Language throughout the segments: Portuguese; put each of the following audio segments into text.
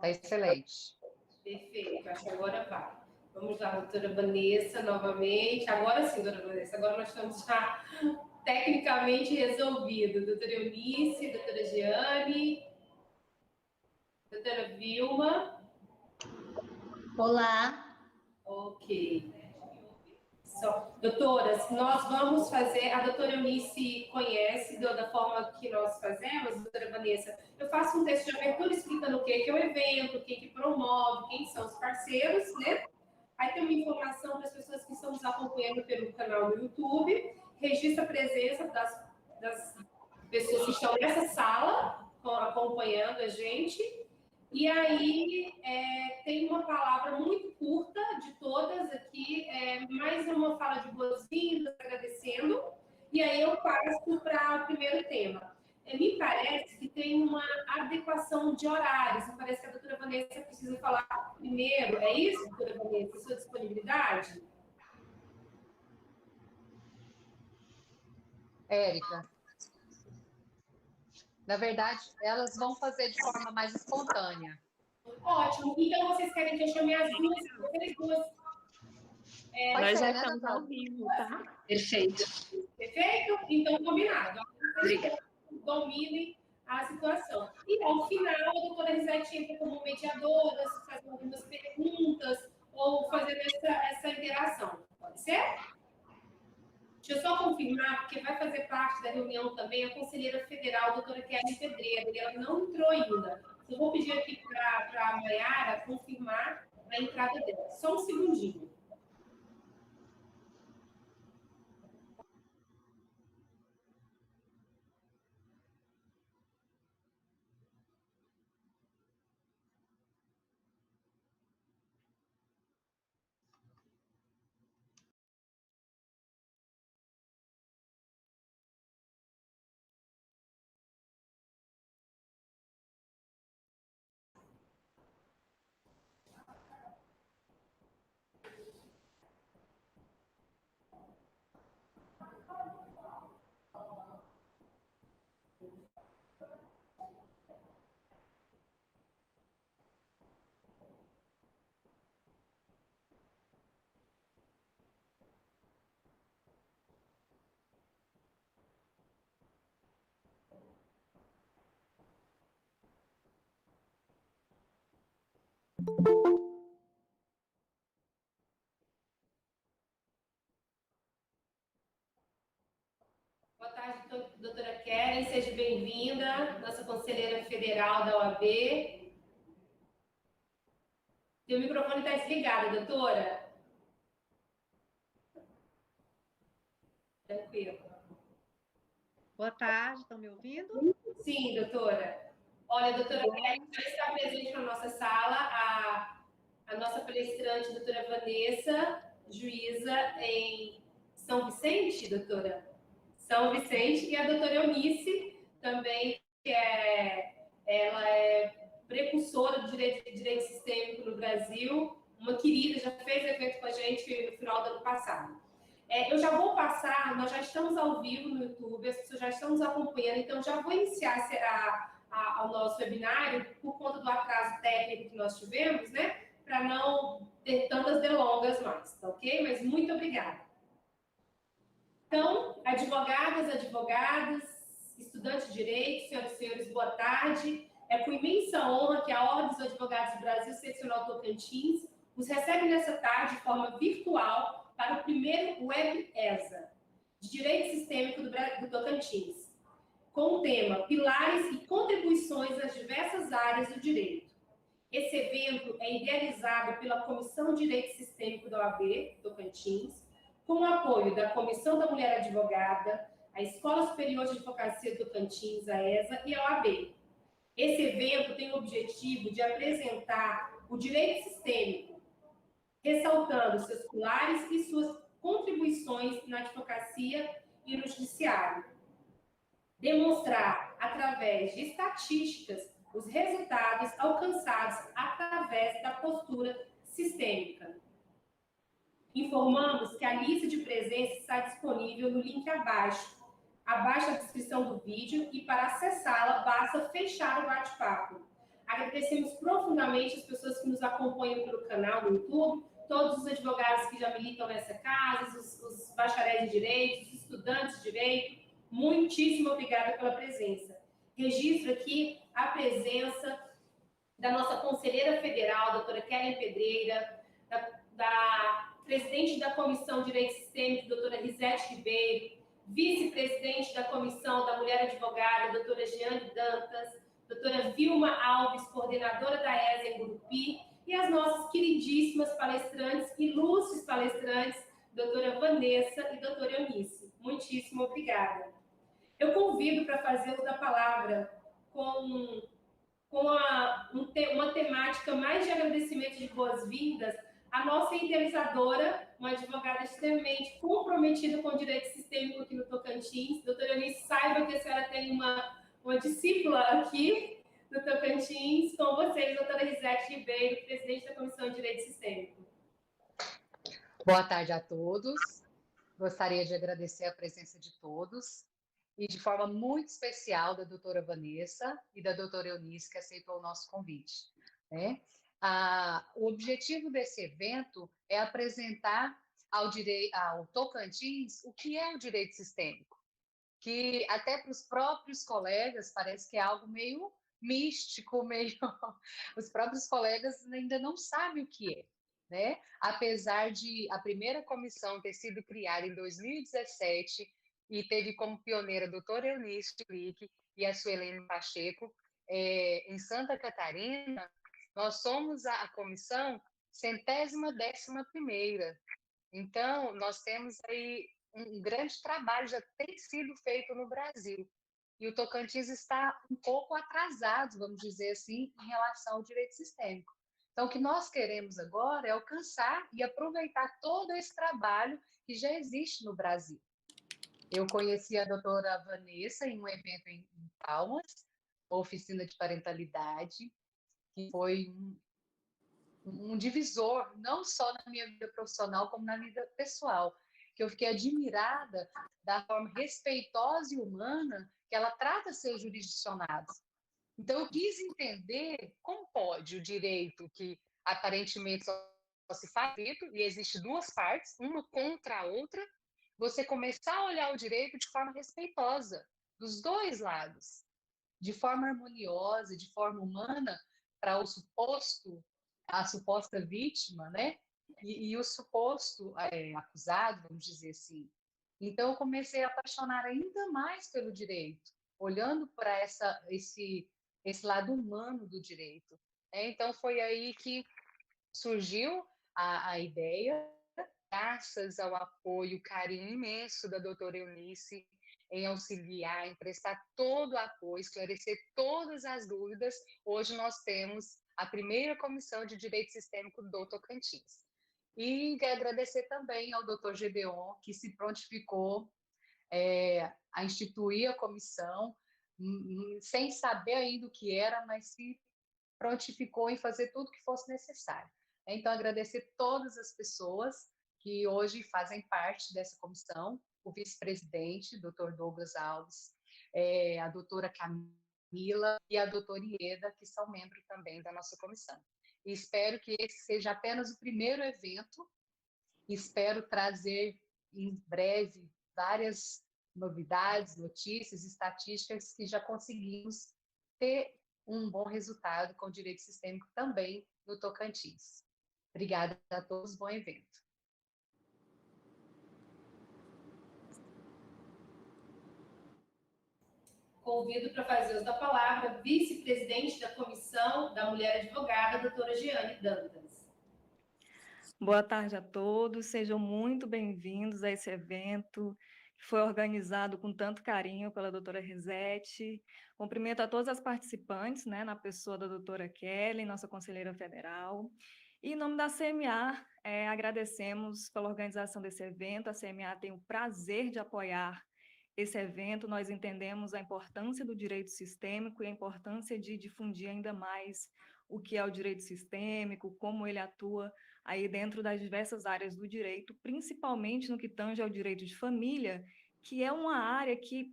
Está excelente. Perfeito, acho que agora vai. Vamos lá, doutora Vanessa, novamente. Agora sim, doutora Vanessa, agora nós estamos já tecnicamente resolvidos. Doutora Eunice, doutora Giane, doutora Vilma. Olá. Ok. Doutoras, nós vamos fazer, a doutora Eunice conhece da forma que nós fazemos, doutora Vanessa, eu faço um texto de abertura explicando o que é o evento, o que promove, quem são os parceiros, né? Aí tem uma informação para as pessoas que estão nos acompanhando pelo canal do YouTube, registra a presença das pessoas que estão nessa sala, acompanhando a gente. E aí tem uma palavra muito curta de todas aqui, mais uma fala de boas-vindas, agradecendo, e aí eu passo para o primeiro tema. Me parece que tem uma adequação de horários, me parece que a doutora Vanessa precisa falar primeiro, é isso, doutora Vanessa, sua disponibilidade? Érica, na verdade, elas vão fazer de forma mais espontânea. Ótimo. Então, vocês querem que eu chame as duas? Vocês duas. Nós já estamos ao vivo, tá? Perfeito. Perfeito? Então, combinado. Obrigada. Dominem a situação. E, ao final, a doutora Risete entra como mediadora, fazendo algumas perguntas ou fazendo essa interação. Pode ser? Deixa eu só confirmar, porque vai fazer parte da reunião também a conselheira federal, a doutora Kelly Pedreira, e ela não entrou ainda. Eu vou pedir aqui para a Mayara confirmar a entrada dela. Só um segundinho. Boa tarde, doutora Keren, seja bem-vinda, nossa conselheira federal da OAB. Seu microfone está desligado, doutora. Tranquilo. Boa tarde, estão me ouvindo? Sim, doutora. Olha, doutora Keren já está presente na nossa sala, a nossa palestrante, doutora Vanessa, juíza em São Vicente, doutora? São Vicente, e a doutora Eunice, também, ela é precursora do direito sistêmico no Brasil, uma querida, já fez evento com a gente no final do ano passado. Eu já vou passar, nós já estamos ao vivo no YouTube, as pessoas já estão nos acompanhando, então já vou iniciar o nosso webinário por conta do atraso técnico que nós tivemos, né? Para não ter tantas delongas mais, tá ok? Mas muito obrigada. Então, advogados, estudantes de direito, senhoras e senhores, boa tarde. É com imensa honra que a Ordem dos Advogados do Brasil Seccional Tocantins os recebe nessa tarde de forma virtual para o primeiro Web ESA, de Direito Sistêmico do Tocantins, com o tema Pilares e Contribuições às diversas áreas do direito. Esse evento é idealizado pela Comissão de Direito Sistêmico da OAB Tocantins, com o apoio da Comissão da Mulher Advogada, a Escola Superior de Advocacia do Tocantins, a ESA, e a OAB. Esse evento tem o objetivo de apresentar o direito sistêmico, ressaltando seus pilares e suas contribuições na advocacia e no judiciário. Demonstrar, através de estatísticas, os resultados alcançados através da postura sistêmica. Informamos que a lista de presença está disponível no link abaixo da descrição do vídeo, e para acessá-la basta fechar o bate-papo. Agradecemos profundamente as pessoas que nos acompanham pelo canal no YouTube, todos os advogados que já militam nessa casa, os bacharéis de direito, os estudantes de direito. Muitíssimo obrigada pela presença. Registro aqui a presença da nossa conselheira federal, doutora Kellen Pedreira, da presidente da Comissão de Direito Sistêmico, doutora Risete Ribeiro, vice-presidente da Comissão da Mulher Advogada, doutora Jeane Dantas, doutora Vilma Alves, coordenadora da ESA em Gurupi, e as nossas queridíssimas palestrantes, ilustres palestrantes, doutora Vanessa e doutora Eunice. Muitíssimo obrigada. Eu convido para fazer uso da palavra com uma temática mais de agradecimento de boas-vindas, a nossa idealizadora, uma advogada extremamente comprometida com o direito sistêmico aqui no Tocantins. Doutora Eunice, saiba que a senhora tem uma discípula aqui no Tocantins. Com vocês, doutora Risete Ribeiro, presidente da Comissão de Direito Sistêmico. Boa tarde a todos. Gostaria de agradecer a presença de todos e de forma muito especial da doutora Vanessa e da doutora Eunice, que aceitou o nosso convite, né? O objetivo desse evento é apresentar ao Tocantins o que é o direito sistêmico, que até para os próprios colegas parece que é algo meio místico, meio... Os próprios colegas ainda não sabem o que é, né? Apesar de a primeira comissão ter sido criada em 2017 e teve como pioneira a doutora Eunice Lick e a Suelene Pacheco, em Santa Catarina, nós somos a comissão 111ª. Então, nós temos aí um grande trabalho já tem sido feito no Brasil. E o Tocantins está um pouco atrasado, vamos dizer assim, em relação ao direito sistêmico. Então, o que nós queremos agora é alcançar e aproveitar todo esse trabalho que já existe no Brasil. Eu conheci a doutora Vanessa em um evento em Palmas, uma oficina de parentalidade, que foi um divisor, não só na minha vida profissional, como na vida pessoal, que eu fiquei admirada da forma respeitosa e humana que ela trata seus jurisdicionados. Então, eu quis entender como pode o direito que aparentemente só se faz e existe duas partes, uma contra a outra, você começar a olhar o direito de forma respeitosa, dos dois lados, de forma harmoniosa, de forma humana, para a suposta vítima, né? E o suposto acusado, vamos dizer assim. Então, eu comecei a apaixonar ainda mais pelo direito, olhando para esse lado humano do direito. Então, foi aí que surgiu a ideia, graças ao apoio, carinho imenso da doutora Eunice, em auxiliar, em prestar todo o apoio, esclarecer todas as dúvidas. Hoje nós temos a primeira comissão de direito sistêmico do Tocantins. E agradecer também ao doutor Gedeon, que se prontificou a instituir a comissão, sem saber ainda o que era, mas se prontificou em fazer tudo que fosse necessário. Então, agradecer todas as pessoas que hoje fazem parte dessa comissão, o vice-presidente, doutor Douglas Alves, a doutora Camila e a doutora Ieda, que são membros também da nossa comissão. E espero que esse seja apenas o primeiro evento, espero trazer em breve várias novidades, notícias, estatísticas que já conseguimos ter um bom resultado com o direito sistêmico também no Tocantins. Obrigada a todos, bom evento. Convido para fazer uso da palavra vice-presidente da Comissão da Mulher Advogada, doutora Jeane Dantas. Boa tarde a todos, sejam muito bem-vindos a esse evento que foi organizado com tanto carinho pela doutora Risete. Cumprimento a todas as participantes, né, na pessoa da doutora Kellen, nossa conselheira federal. E em nome da CMA, agradecemos pela organização desse evento. A CMA tem o prazer de apoiar esse evento. Nós entendemos a importância do direito sistêmico e a importância de difundir ainda mais o que é o direito sistêmico, como ele atua aí dentro das diversas áreas do direito, principalmente no que tange ao direito de família, que é uma área que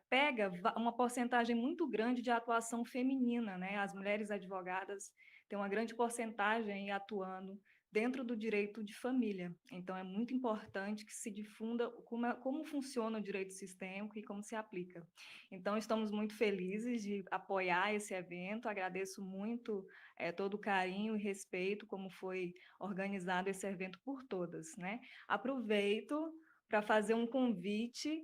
pega uma porcentagem muito grande de atuação feminina, né? As mulheres advogadas têm uma grande porcentagem atuando dentro do direito de família. Então, é muito importante que se difunda como funciona o direito sistêmico e como se aplica. Então, estamos muito felizes de apoiar esse evento, agradeço muito todo o carinho e respeito como foi organizado esse evento por todas, né? Aproveito para fazer um convite,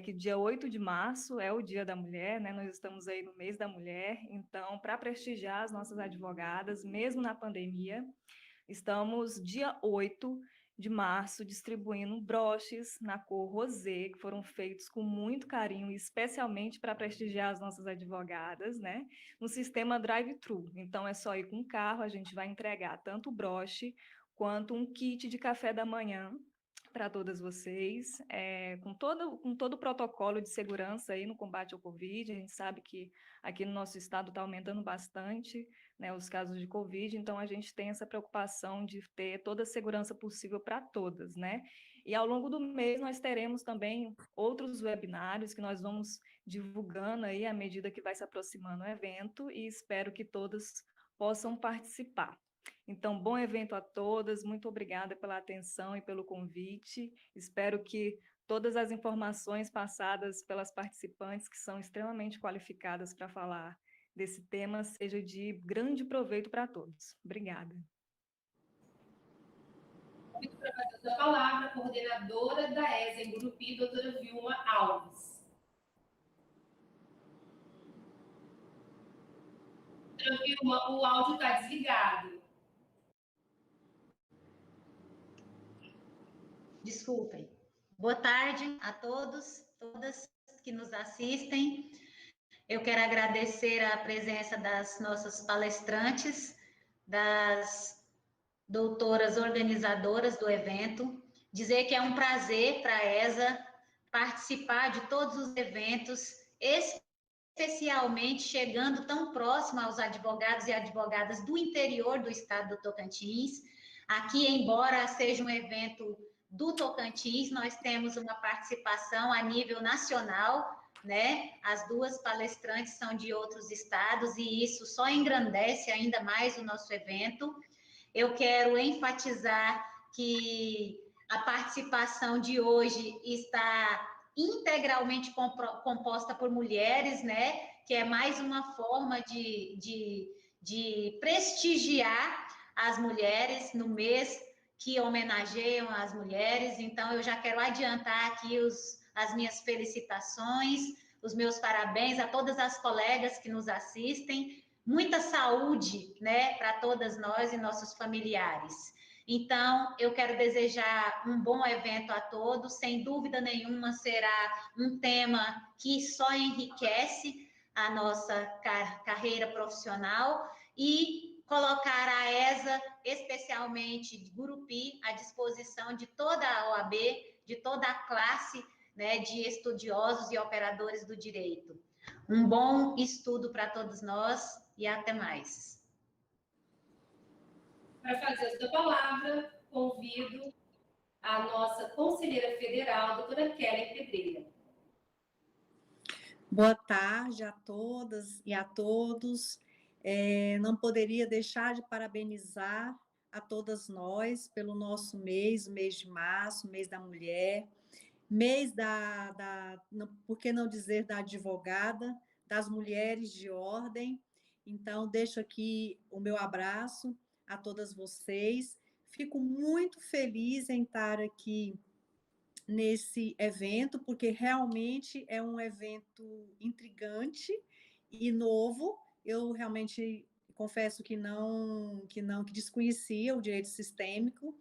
que dia 8 de março é o Dia da Mulher, né? Nós estamos aí no mês da mulher, então, para prestigiar as nossas advogadas, mesmo na pandemia, estamos dia 8 de março distribuindo broches na cor rosé, que foram feitos com muito carinho, especialmente para prestigiar as nossas advogadas, né? No sistema drive-thru. Então, é só ir com o carro, a gente vai entregar tanto o broche quanto um kit de café da manhã para todas vocês, com todo o protocolo de segurança aí no combate ao Covid. A gente sabe que aqui no nosso estado está aumentando bastante, né, os casos de Covid, então a gente tem essa preocupação de ter toda a segurança possível para todas, né? E ao longo do mês nós teremos também outros webinários que nós vamos divulgando aí à medida que vai se aproximando o evento, e espero que todas possam participar. Então, bom evento a todas, muito obrigada pela atenção e pelo convite. Espero que todas as informações passadas pelas participantes, que são extremamente qualificadas para falar desse tema, seja de grande proveito para todos. Obrigada. Muito para a palavra, a coordenadora da ESA em Gurupi, doutora Vilma Alves. Doutora Vilma, o áudio está desligado. Desculpem. Boa tarde a todos, todas que nos assistem. Eu quero agradecer a presença das nossas palestrantes, das doutoras organizadoras do evento, dizer que é um prazer para a ESA participar de todos os eventos, especialmente chegando tão próximo aos advogados e advogadas do interior do estado do Tocantins. Aqui, embora seja um evento do Tocantins, nós temos uma participação a nível nacional, né? As duas palestrantes são de outros estados e isso só engrandece ainda mais o nosso evento. Eu quero enfatizar que a participação de hoje está integralmente composta por mulheres, né? Que é mais uma forma de prestigiar as mulheres no mês que homenageiam as mulheres. Então, eu já quero adiantar aqui as minhas felicitações, os meus parabéns a todas as colegas que nos assistem. Muita saúde, né, para todas nós e nossos familiares. Então, eu quero desejar um bom evento a todos. Sem dúvida nenhuma, será um tema que só enriquece a nossa carreira profissional e colocar a ESA, especialmente de Gurupi, à disposição de toda a OAB, de toda a classe, né, de estudiosos e operadores do direito. Um bom estudo para todos nós e até mais. Para fazer esta palavra, convido a nossa conselheira federal, a doutora Kelly Pedreira. Boa tarde a todas e a todos. Não poderia deixar de parabenizar a todas nós pelo nosso mês, o mês de março, mês da mulher, mês por que não dizer da advogada, das mulheres de ordem. Então, deixo aqui o meu abraço a todas vocês. Fico muito feliz em estar aqui nesse evento, porque realmente é um evento intrigante e novo. Eu realmente confesso que desconhecia o direito sistêmico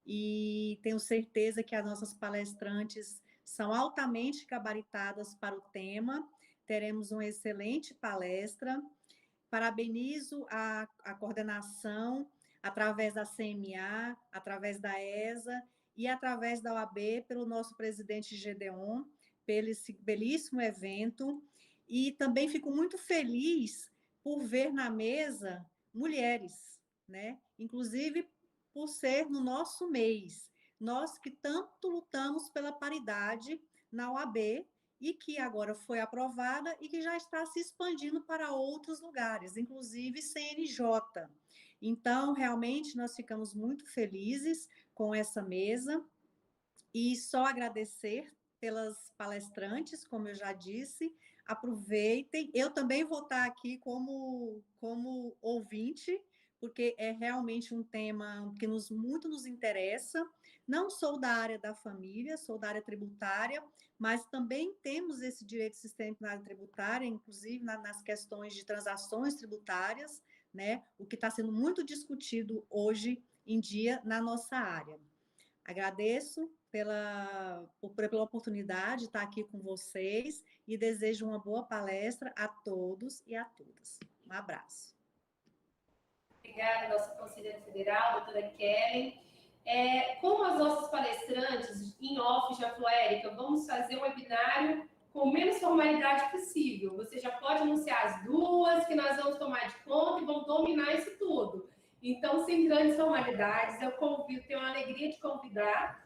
e tenho certeza que as nossas palestrantes são altamente gabaritadas para o tema. Teremos uma excelente palestra. Parabenizo a coordenação através da CMA, através da ESA e através da OAB, pelo nosso presidente Gedeon, pelo esse belíssimo evento. E também fico muito feliz por ver na mesa mulheres, né? Inclusive por ser no nosso mês. Nós que tanto lutamos pela paridade na OAB e que agora foi aprovada e que já está se expandindo para outros lugares, inclusive CNJ. Então, realmente, nós ficamos muito felizes com essa mesa e só agradecer pelas palestrantes, como eu já disse, aproveitem. Eu também vou estar aqui como ouvinte, porque é realmente um tema que muito nos interessa. Não sou da área da família, sou da área tributária, mas também temos esse direito sistêmico na área tributária, inclusive nas questões de transações tributárias, né? O que está sendo muito discutido hoje em dia na nossa área. Agradeço pela oportunidade de estar aqui com vocês e desejo uma boa palestra a todos e a todas. Um abraço. Obrigada, nossa conselheira federal, doutora Kellen. Como as nossas palestrantes, em off, já falou, Érica, vamos fazer um webinário com menos formalidade possível. Você já pode anunciar as duas, que nós vamos tomar de conta e vamos dominar isso tudo. Então, sem grandes formalidades, eu tenho a alegria de convidar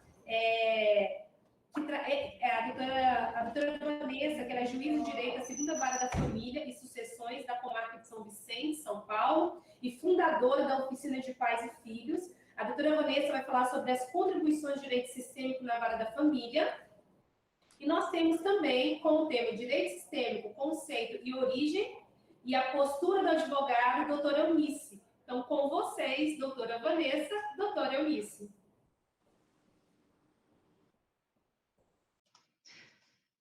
a doutora Vanessa, que ela é juíza de direito da segunda vara da família e sucessões da comarca de São Vicente, São Paulo, e fundadora da oficina de pais e filhos. A doutora Vanessa vai falar sobre as contribuições de direito sistêmico na vara da família. E nós temos também, com o tema direito sistêmico, conceito e origem, e a postura do advogado, doutora Eunice. Então, com vocês, doutora Vanessa, doutora Eunice.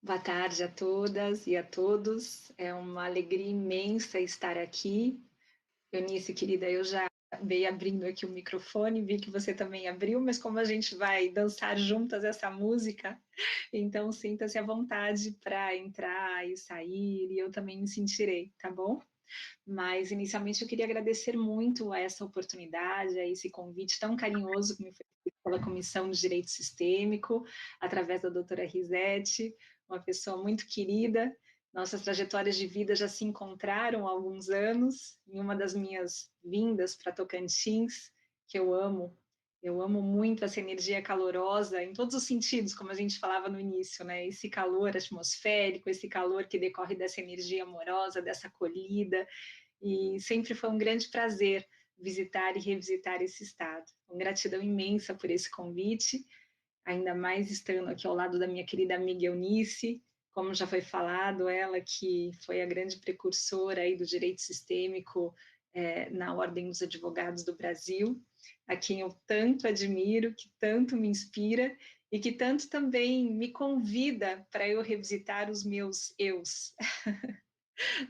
Boa tarde a todas e a todos. É uma alegria imensa estar aqui. Eunice, querida, eu já veio abrindo aqui o microfone, vi que você também abriu, mas como a gente vai dançar juntas essa música, então sinta-se à vontade para entrar e sair, e eu também me sentirei, tá bom? Mas, inicialmente, eu queria agradecer muito a essa oportunidade, a esse convite tão carinhoso que me foi feito pela Comissão de Direito Sistêmico, através da doutora Risete, uma pessoa muito querida. Nossas trajetórias de vida já se encontraram há alguns anos, em uma das minhas vindas para Tocantins, que eu amo muito essa energia calorosa, em todos os sentidos, como a gente falava no início, né? Esse calor atmosférico, esse calor que decorre dessa energia amorosa, dessa acolhida, e sempre foi um grande prazer visitar e revisitar esse estado. Uma gratidão imensa por esse convite, ainda mais estando aqui ao lado da minha querida amiga Eunice, como já foi falado, ela que foi a grande precursora aí do direito sistêmico na Ordem dos Advogados do Brasil, a quem eu tanto admiro, que tanto me inspira e que tanto também me convida para eu revisitar os meus eus.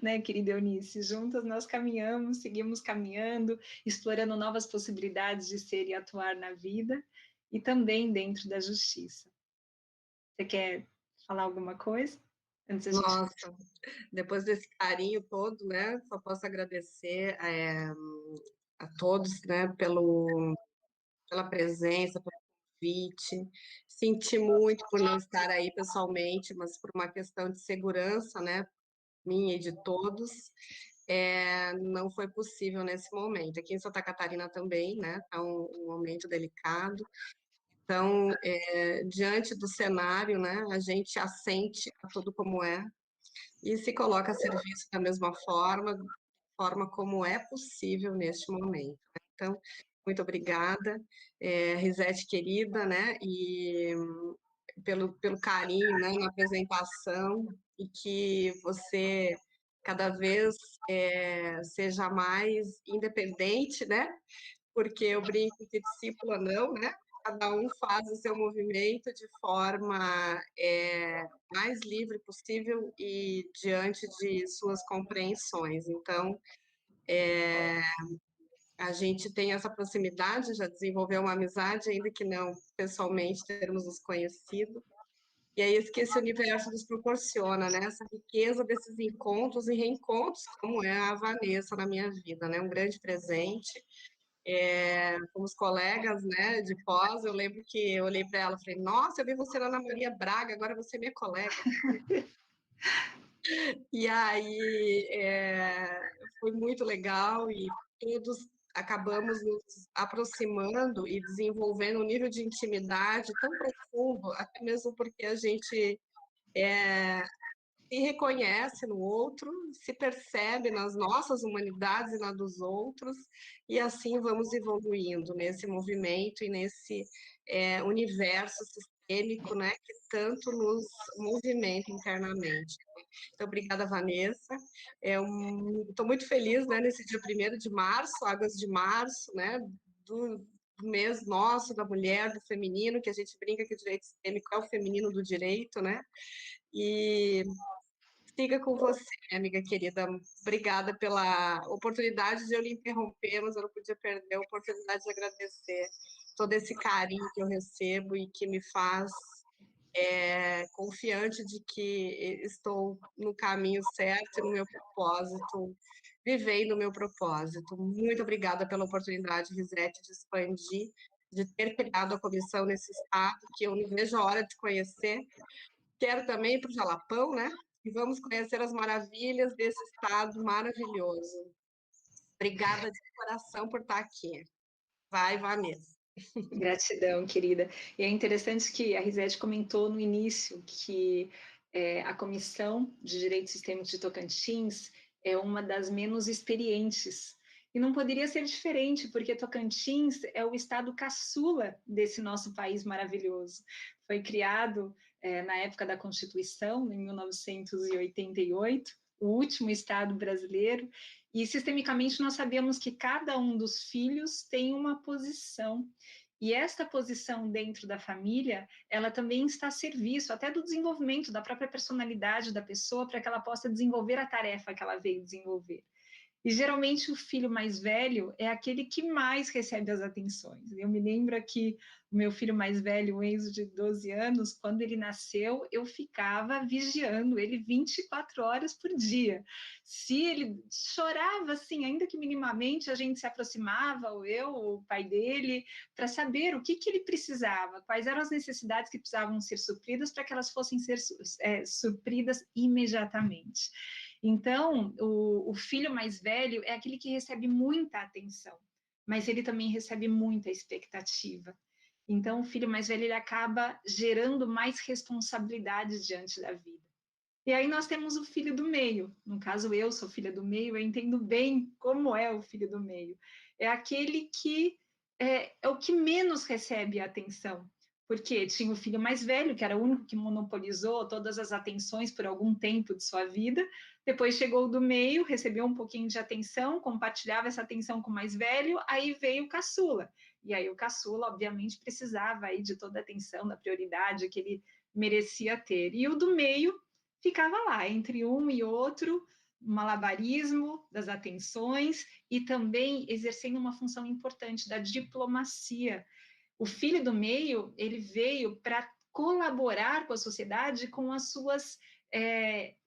Né, querida Eunice? Juntas nós caminhamos, seguimos caminhando, explorando novas possibilidades de ser e atuar na vida e também dentro da justiça. Você quer falar alguma coisa? Antes da gente... Nossa, depois desse carinho todo, né? Só posso agradecer a todos, né, pela presença, pelo convite. Senti muito por não estar aí pessoalmente, mas por uma questão de segurança, né, minha e de todos, não foi possível nesse momento. Aqui em Santa Catarina também, né, está um momento delicado. Então, diante do cenário, né, a gente assente a tudo como é e se coloca a serviço da mesma forma como é possível neste momento. Então, muito obrigada, Risete querida, né, e pelo carinho, né, na apresentação, e que você cada vez seja mais independente, né, porque eu brinco que discípula não, né, cada um faz o seu movimento de forma mais livre possível e diante de suas compreensões. Então, a gente tem essa proximidade, já desenvolveu uma amizade, ainda que não pessoalmente termos nos conhecido, e é isso que esse universo nos proporciona, né? Essa riqueza desses encontros e reencontros, como é a Vanessa na minha vida, né? Um grande presente. Fomos colegas, né, de pós, eu lembro que eu olhei para ela e falei, nossa, eu vi você na Ana Maria Braga, agora você é minha colega. E aí foi muito legal e todos acabamos nos aproximando e desenvolvendo um nível de intimidade tão profundo, até mesmo porque a gente se reconhece no outro, se percebe nas nossas humanidades e na dos outros, e assim vamos evoluindo nesse movimento e nesse universo sistêmico, né, que tanto nos movimenta internamente. Então, obrigada, Vanessa. Estou muito feliz, né, nesse dia 1º de março, Águas de Março, né, do mês nosso, da mulher, do feminino, que a gente brinca que o direito sistêmico é o feminino do direito, né? E siga com você, amiga querida. Obrigada pela oportunidade de eu lhe interromper, mas eu não podia perder a oportunidade de agradecer todo esse carinho que eu recebo e que me faz confiante de que estou no caminho certo e no meu propósito, vivendo o meu propósito. Muito obrigada pela oportunidade, Risete, de expandir, de ter criado a comissão nesse estado, que eu não vejo a hora de conhecer. Quero também ir para o Jalapão, né? E vamos conhecer as maravilhas desse estado maravilhoso. Obrigada de coração por estar aqui. Vai, Vanessa. Gratidão, querida. E é interessante que a Risete comentou no início que a Comissão de Direitos Sistêmicos de Tocantins é uma das menos experientes. E não poderia ser diferente, porque Tocantins é o estado caçula desse nosso país maravilhoso. Foi criado na época da Constituição, em 1988, o último estado brasileiro, e sistemicamente nós sabemos que cada um dos filhos tem uma posição. E esta posição dentro da família, ela também está a serviço até do desenvolvimento da própria personalidade da pessoa para que ela possa desenvolver a tarefa que ela veio desenvolver. E geralmente o filho mais velho é aquele que mais recebe as atenções. Eu me lembro que o meu filho mais velho, o Enzo, de 12 anos, quando ele nasceu, eu ficava vigiando ele 24 horas por dia. Se ele chorava, assim, ainda que minimamente, a gente se aproximava, ou eu, ou o pai dele, para saber o que ele precisava, quais eram as necessidades que precisavam ser supridas para que elas fossem ser supridas imediatamente. Então, o filho mais velho é aquele que recebe muita atenção, mas ele também recebe muita expectativa. Então, o filho mais velho ele acaba gerando mais responsabilidade diante da vida. E aí nós temos o filho do meio. No caso, eu sou filha do meio, eu entendo bem como é o filho do meio. É aquele que é o que menos recebe a atenção, porque tinha o filho mais velho, que era o único que monopolizou todas as atenções por algum tempo de sua vida. Depois chegou o do meio, recebeu um pouquinho de atenção, compartilhava essa atenção com o mais velho, aí veio o caçula. E aí o caçula, obviamente, precisava aí de toda a atenção, da prioridade que ele merecia ter. E o do meio ficava lá, entre um e outro, malabarismo das atenções e também exercendo uma função importante da diplomacia. O filho do meio, ele veio para colaborar com a sociedade com as suas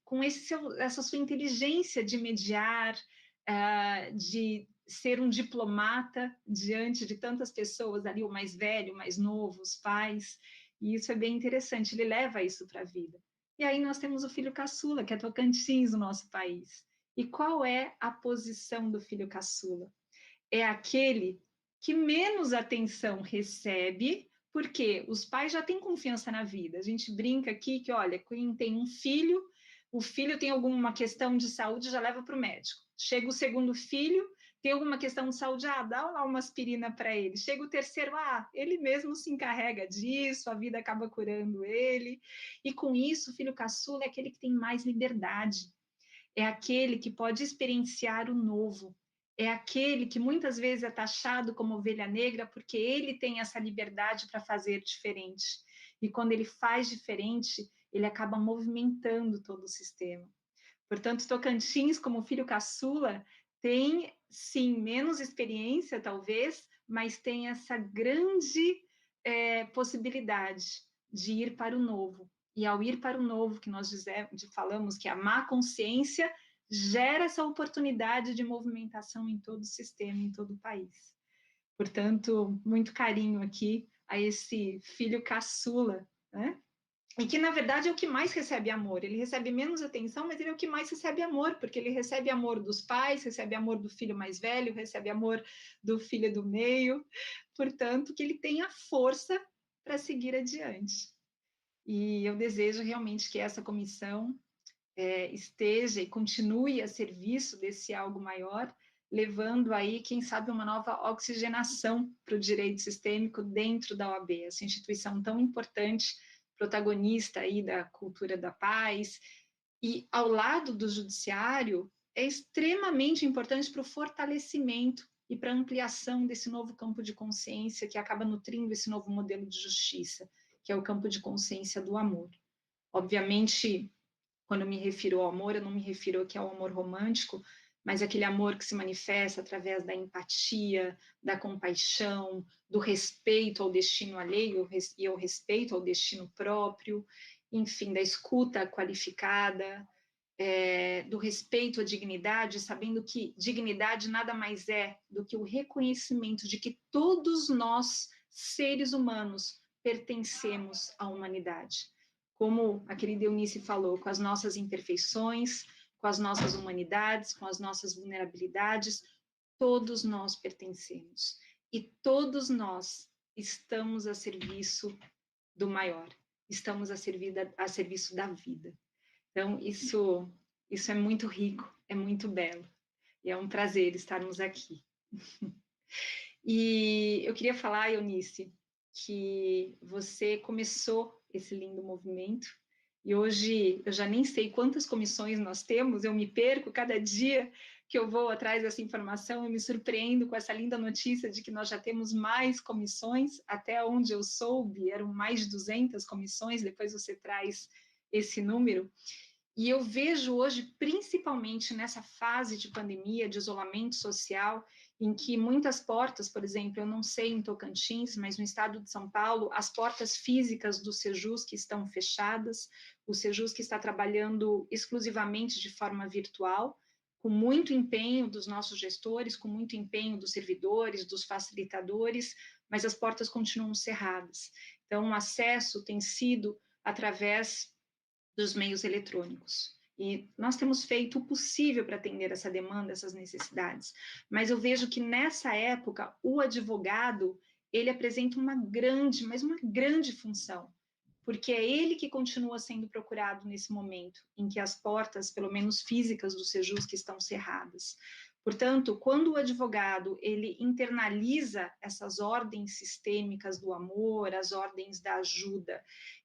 com essa sua inteligência de mediar, de ser um diplomata diante de tantas pessoas ali, o mais velho, o mais novo, os pais, e isso é bem interessante, ele leva isso para a vida. E aí nós temos o filho caçula, que é Tocantins, no nosso país. E qual é a posição do filho caçula? É aquele que menos atenção recebe, porque os pais já têm confiança na vida. A gente brinca aqui que, olha, quem tem um filho, o filho tem alguma questão de saúde, já leva para o médico. Chega o segundo filho, tem alguma questão de saúde, dá lá uma aspirina para ele. Chega o terceiro, ele mesmo se encarrega disso, a vida acaba curando ele. E com isso, o filho caçula é aquele que tem mais liberdade. É aquele que pode experienciar o novo. É aquele que muitas vezes é taxado como ovelha negra porque ele tem essa liberdade para fazer diferente. E quando ele faz diferente, ele acaba movimentando todo o sistema. Portanto, Tocantins, como filho caçula, tem, sim, menos experiência, talvez, mas tem essa grande possibilidade de ir para o novo. E ao ir para o novo, que nós falamos que a má consciência gera essa oportunidade de movimentação em todo o sistema, em todo o país. Portanto, muito carinho aqui a esse filho caçula, né? E que, na verdade, é o que mais recebe amor. Ele recebe menos atenção, mas ele é o que mais recebe amor, porque ele recebe amor dos pais, recebe amor do filho mais velho, recebe amor do filho do meio. Portanto, que ele tenha força para seguir adiante. E eu desejo realmente que essa comissão esteja e continue a serviço desse algo maior, levando aí, quem sabe, uma nova oxigenação para o direito sistêmico dentro da OAB, essa instituição tão importante, protagonista aí da cultura da paz, e ao lado do judiciário, é extremamente importante para o fortalecimento e para a ampliação desse novo campo de consciência que acaba nutrindo esse novo modelo de justiça, que é o campo de consciência do amor. Obviamente, quando eu me refiro ao amor, eu não me refiro aqui ao amor romântico, mas aquele amor que se manifesta através da empatia, da compaixão, do respeito ao destino alheio e ao respeito ao destino próprio, enfim, da escuta qualificada, do respeito à dignidade, sabendo que dignidade nada mais é do que o reconhecimento de que todos nós, seres humanos, pertencemos à humanidade. Como a querida Eunice falou, com as nossas imperfeições, com as nossas humanidades, com as nossas vulnerabilidades, todos nós pertencemos. E todos nós estamos a serviço do maior, estamos a serviço da vida. Então, isso é muito rico, é muito belo. E é um prazer estarmos aqui. E eu queria falar, Eunice, que você começou esse lindo movimento, e hoje eu já nem sei quantas comissões nós temos, eu me perco cada dia que eu vou atrás dessa informação, eu me surpreendo com essa linda notícia de que nós já temos mais comissões, até onde eu soube, eram mais de 200 comissões, depois você traz esse número. E eu vejo hoje, principalmente nessa fase de pandemia, de isolamento social, em que muitas portas, por exemplo, eu não sei em Tocantins, mas no estado de São Paulo, as portas físicas do Sejus que estão fechadas, o Sejus que está trabalhando exclusivamente de forma virtual, com muito empenho dos nossos gestores, com muito empenho dos servidores, dos facilitadores, mas as portas continuam cerradas. Então, o acesso tem sido através dos meios eletrônicos. E nós temos feito o possível para atender essa demanda, essas necessidades. Mas eu vejo que nessa época, o advogado, ele apresenta uma grande, mas uma grande função, porque é ele que continua sendo procurado nesse momento, em que as portas, pelo menos físicas do Sejus, que estão cerradas. Portanto, quando o advogado ele internaliza essas ordens sistêmicas do amor, as ordens da ajuda,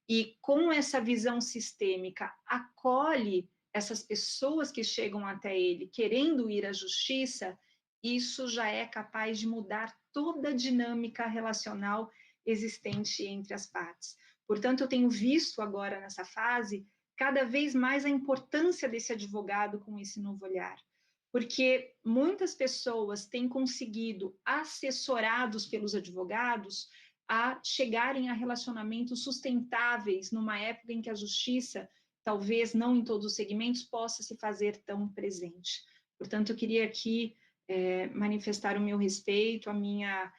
e com essa visão sistêmica acolhe essas pessoas que chegam até ele querendo ir à justiça, isso já é capaz de mudar toda a dinâmica relacional existente entre as partes. Portanto, eu tenho visto agora nessa fase cada vez mais a importância desse advogado com esse novo olhar, porque muitas pessoas têm conseguido, assessorados pelos advogados, a chegarem a relacionamentos sustentáveis numa época em que a justiça, talvez não em todos os segmentos, possa se fazer tão presente. Portanto, eu queria aqui manifestar o meu respeito, a minha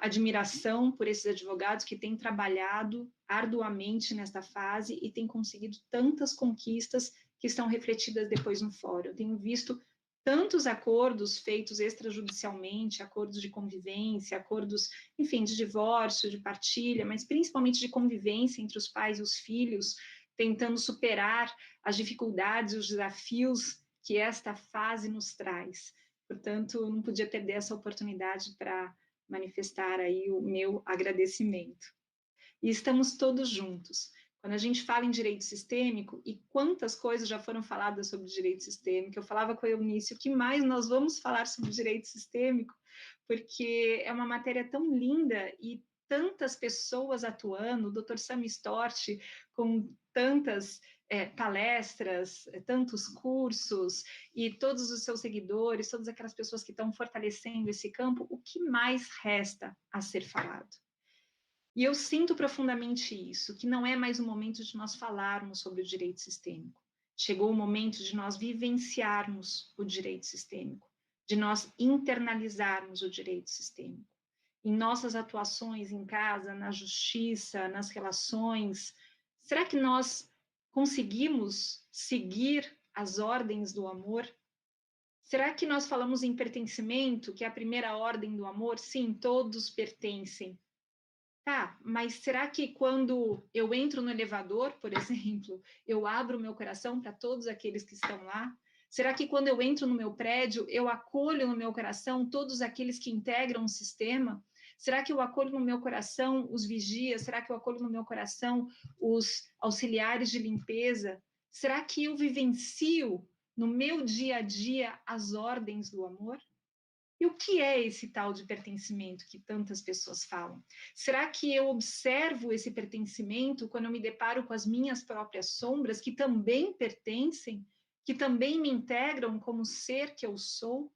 admiração por esses advogados que têm trabalhado arduamente nesta fase e têm conseguido tantas conquistas que estão refletidas depois no fórum. Eu tenho visto tantos acordos feitos extrajudicialmente, acordos de convivência, acordos, enfim, de divórcio, de partilha, mas principalmente de convivência entre os pais e os filhos, tentando superar as dificuldades e os desafios que esta fase nos traz. Portanto, eu não podia perder essa oportunidade para manifestar aí o meu agradecimento. E estamos todos juntos. Quando a gente fala em direito sistêmico, e quantas coisas já foram faladas sobre direito sistêmico, eu falava com a Eunice, o que mais nós vamos falar sobre direito sistêmico? Porque é uma matéria tão linda e tantas pessoas atuando, o Dr. Sami Stort, com tantas palestras, tantos cursos, e todos os seus seguidores, todas aquelas pessoas que estão fortalecendo esse campo, o que mais resta a ser falado? E eu sinto profundamente isso, que não é mais o momento de nós falarmos sobre o direito sistêmico. Chegou o momento de nós vivenciarmos o direito sistêmico, de nós internalizarmos o direito sistêmico. Em nossas atuações em casa, na justiça, nas relações, será que nós conseguimos seguir as ordens do amor? Será que nós falamos em pertencimento, que é a primeira ordem do amor? Sim, todos pertencem. Tá, mas será que quando eu entro no elevador, por exemplo, eu abro o meu coração para todos aqueles que estão lá? Será que quando eu entro no meu prédio, eu acolho no meu coração todos aqueles que integram o sistema? Será que eu acolho no meu coração os vigias? Será que eu acolho no meu coração os auxiliares de limpeza? Será que eu vivencio no meu dia a dia as ordens do amor? E o que é esse tal de pertencimento que tantas pessoas falam? Será que eu observo esse pertencimento quando eu me deparo com as minhas próprias sombras, que também pertencem, que também me integram como ser que eu sou?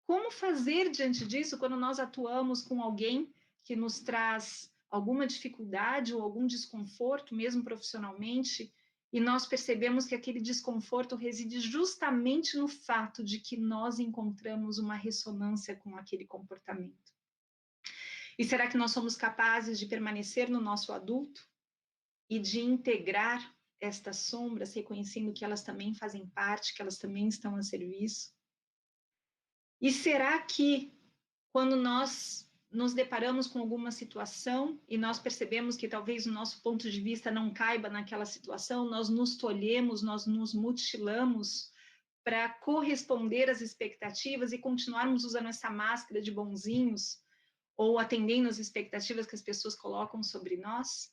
Como fazer diante disso quando nós atuamos com alguém que nos traz alguma dificuldade ou algum desconforto, mesmo profissionalmente, e nós percebemos que aquele desconforto reside justamente no fato de que nós encontramos uma ressonância com aquele comportamento? E será que nós somos capazes de permanecer no nosso adulto e de integrar estas sombras, reconhecendo que elas também fazem parte, que elas também estão a serviço? E será que, quando nós nos deparamos com alguma situação e nós percebemos que talvez o nosso ponto de vista não caiba naquela situação, nós nos tolhemos, nós nos mutilamos para corresponder às expectativas e continuarmos usando essa máscara de bonzinhos ou atendendo às expectativas que as pessoas colocam sobre nós?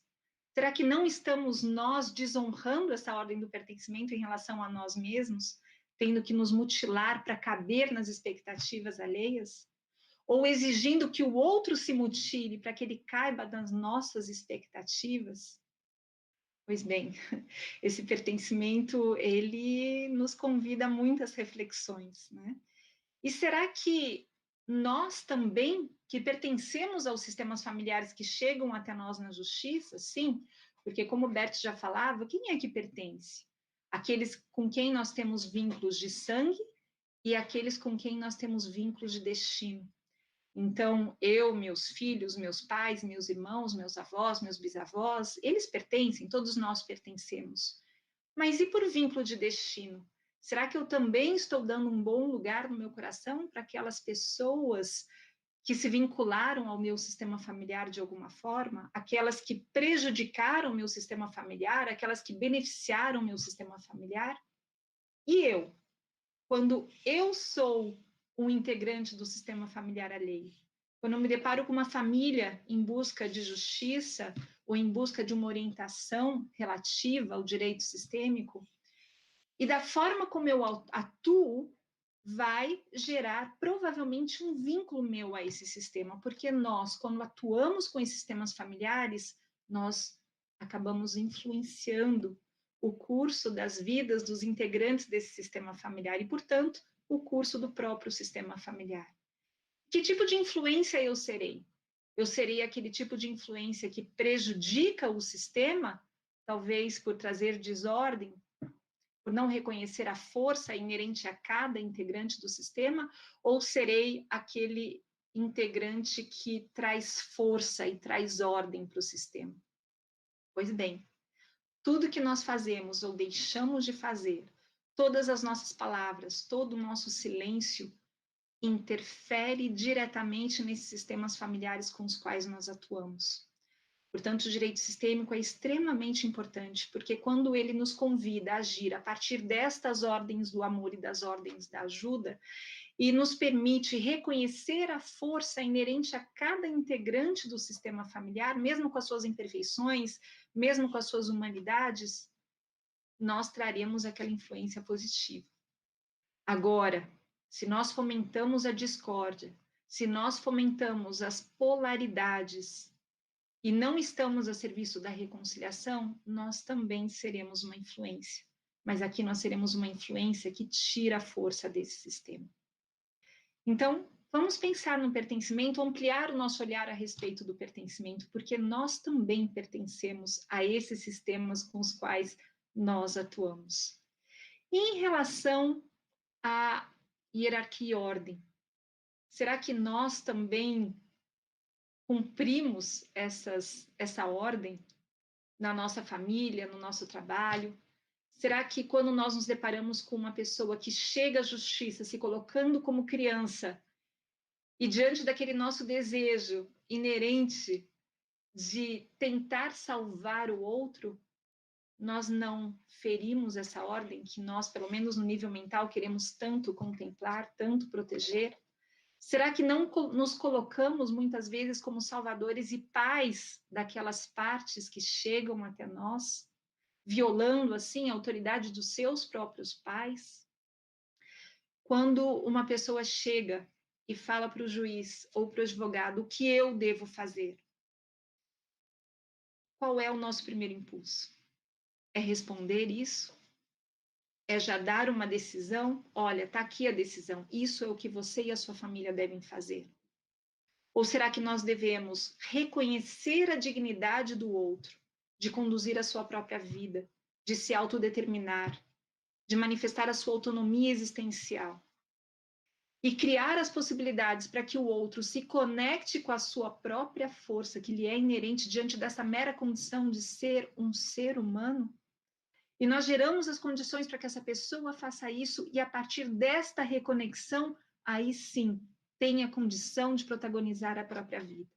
Será que não estamos nós desonrando essa ordem do pertencimento em relação a nós mesmos, tendo que nos mutilar para caber nas expectativas alheias? Ou exigindo que o outro se mutile para que ele caiba nas nossas expectativas? Pois bem, esse pertencimento, ele nos convida a muitas reflexões, né? E será que nós também, que pertencemos aos sistemas familiares que chegam até nós na justiça, sim, porque como o Bert já falava, quem é que pertence? Aqueles com quem nós temos vínculos de sangue e aqueles com quem nós temos vínculos de destino. Então, eu, meus filhos, meus pais, meus irmãos, meus avós, meus bisavós, eles pertencem, todos nós pertencemos. Mas e por vínculo de destino? Será que eu também estou dando um bom lugar no meu coração para aquelas pessoas que se vincularam ao meu sistema familiar de alguma forma? Aquelas que prejudicaram o meu sistema familiar? Aquelas que beneficiaram o meu sistema familiar? E eu? Quando eu sou um integrante do sistema familiar alheio, quando eu me deparo com uma família em busca de justiça ou em busca de uma orientação relativa ao direito sistêmico, e da forma como eu atuo, vai gerar provavelmente um vínculo meu a esse sistema, porque nós, quando atuamos com esses sistemas familiares, nós acabamos influenciando o curso das vidas dos integrantes desse sistema familiar e, portanto, o curso do próprio sistema familiar. Que tipo de influência eu serei? Eu serei aquele tipo de influência que prejudica o sistema, talvez por trazer desordem, por não reconhecer a força inerente a cada integrante do sistema, ou serei aquele integrante que traz força e traz ordem para o sistema? Pois bem, tudo que nós fazemos ou deixamos de fazer, todas as nossas palavras, todo o nosso silêncio, interfere diretamente nesses sistemas familiares com os quais nós atuamos. Portanto, o direito sistêmico é extremamente importante, porque quando ele nos convida a agir a partir destas ordens do amor e das ordens da ajuda, e nos permite reconhecer a força inerente a cada integrante do sistema familiar, mesmo com as suas imperfeições, mesmo com as suas humanidades, nós traremos aquela influência positiva. Agora, se nós fomentamos a discórdia, se nós fomentamos as polaridades e não estamos a serviço da reconciliação, nós também seremos uma influência. Mas aqui nós seremos uma influência que tira a força desse sistema. Então, vamos pensar no pertencimento, ampliar o nosso olhar a respeito do pertencimento, porque nós também pertencemos a esses sistemas com os quais nós atuamos. E em relação à hierarquia e ordem, será que nós também cumprimos essa ordem na nossa família, no nosso trabalho? Será que quando nós nos deparamos com uma pessoa que chega à justiça se colocando como criança e diante daquele nosso desejo inerente de tentar salvar o outro, nós não ferimos essa ordem que nós, pelo menos no nível mental, queremos tanto contemplar, tanto proteger? Será que não nos colocamos muitas vezes como salvadores e pais daquelas partes que chegam até nós, violando assim a autoridade dos seus próprios pais? Quando uma pessoa chega e fala para o juiz ou para o advogado o que eu devo fazer, qual é o nosso primeiro impulso? É responder isso? É já dar uma decisão? Olha, está aqui a decisão, isso é o que você e a sua família devem fazer. Ou será que nós devemos reconhecer a dignidade do outro, de conduzir a sua própria vida, de se autodeterminar, de manifestar a sua autonomia existencial e criar as possibilidades para que o outro se conecte com a sua própria força, que lhe é inerente diante dessa mera condição de ser um ser humano? E nós geramos as condições para que essa pessoa faça isso, e a partir desta reconexão, aí sim, tenha condição de protagonizar a própria vida.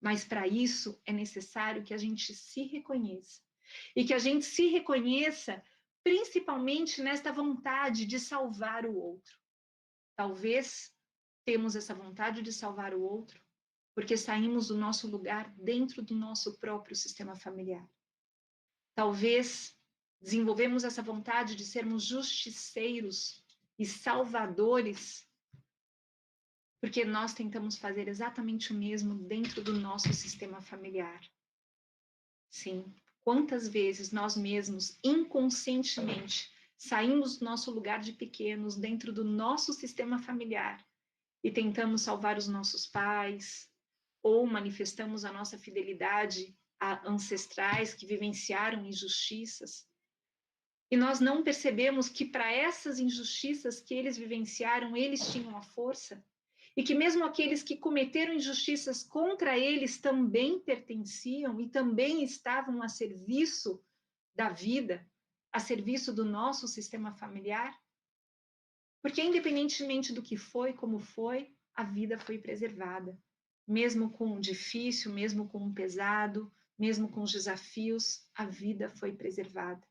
Mas para isso é necessário que a gente se reconheça. E que a gente se reconheça principalmente nesta vontade de salvar o outro. Talvez temos essa vontade de salvar o outro porque saímos do nosso lugar dentro do nosso próprio sistema familiar. Talvez desenvolvemos essa vontade de sermos justiceiros e salvadores, porque nós tentamos fazer exatamente o mesmo dentro do nosso sistema familiar. Sim, quantas vezes nós mesmos, inconscientemente, saímos do nosso lugar de pequenos dentro do nosso sistema familiar e tentamos salvar os nossos pais, ou manifestamos a nossa fidelidade a ancestrais que vivenciaram injustiças. E nós não percebemos que para essas injustiças que eles vivenciaram, eles tinham a força, e que mesmo aqueles que cometeram injustiças contra eles também pertenciam e também estavam a serviço da vida, a serviço do nosso sistema familiar. Porque independentemente do que foi, como foi, a vida foi preservada. Mesmo com o difícil, mesmo com o pesado, mesmo com os desafios, a vida foi preservada.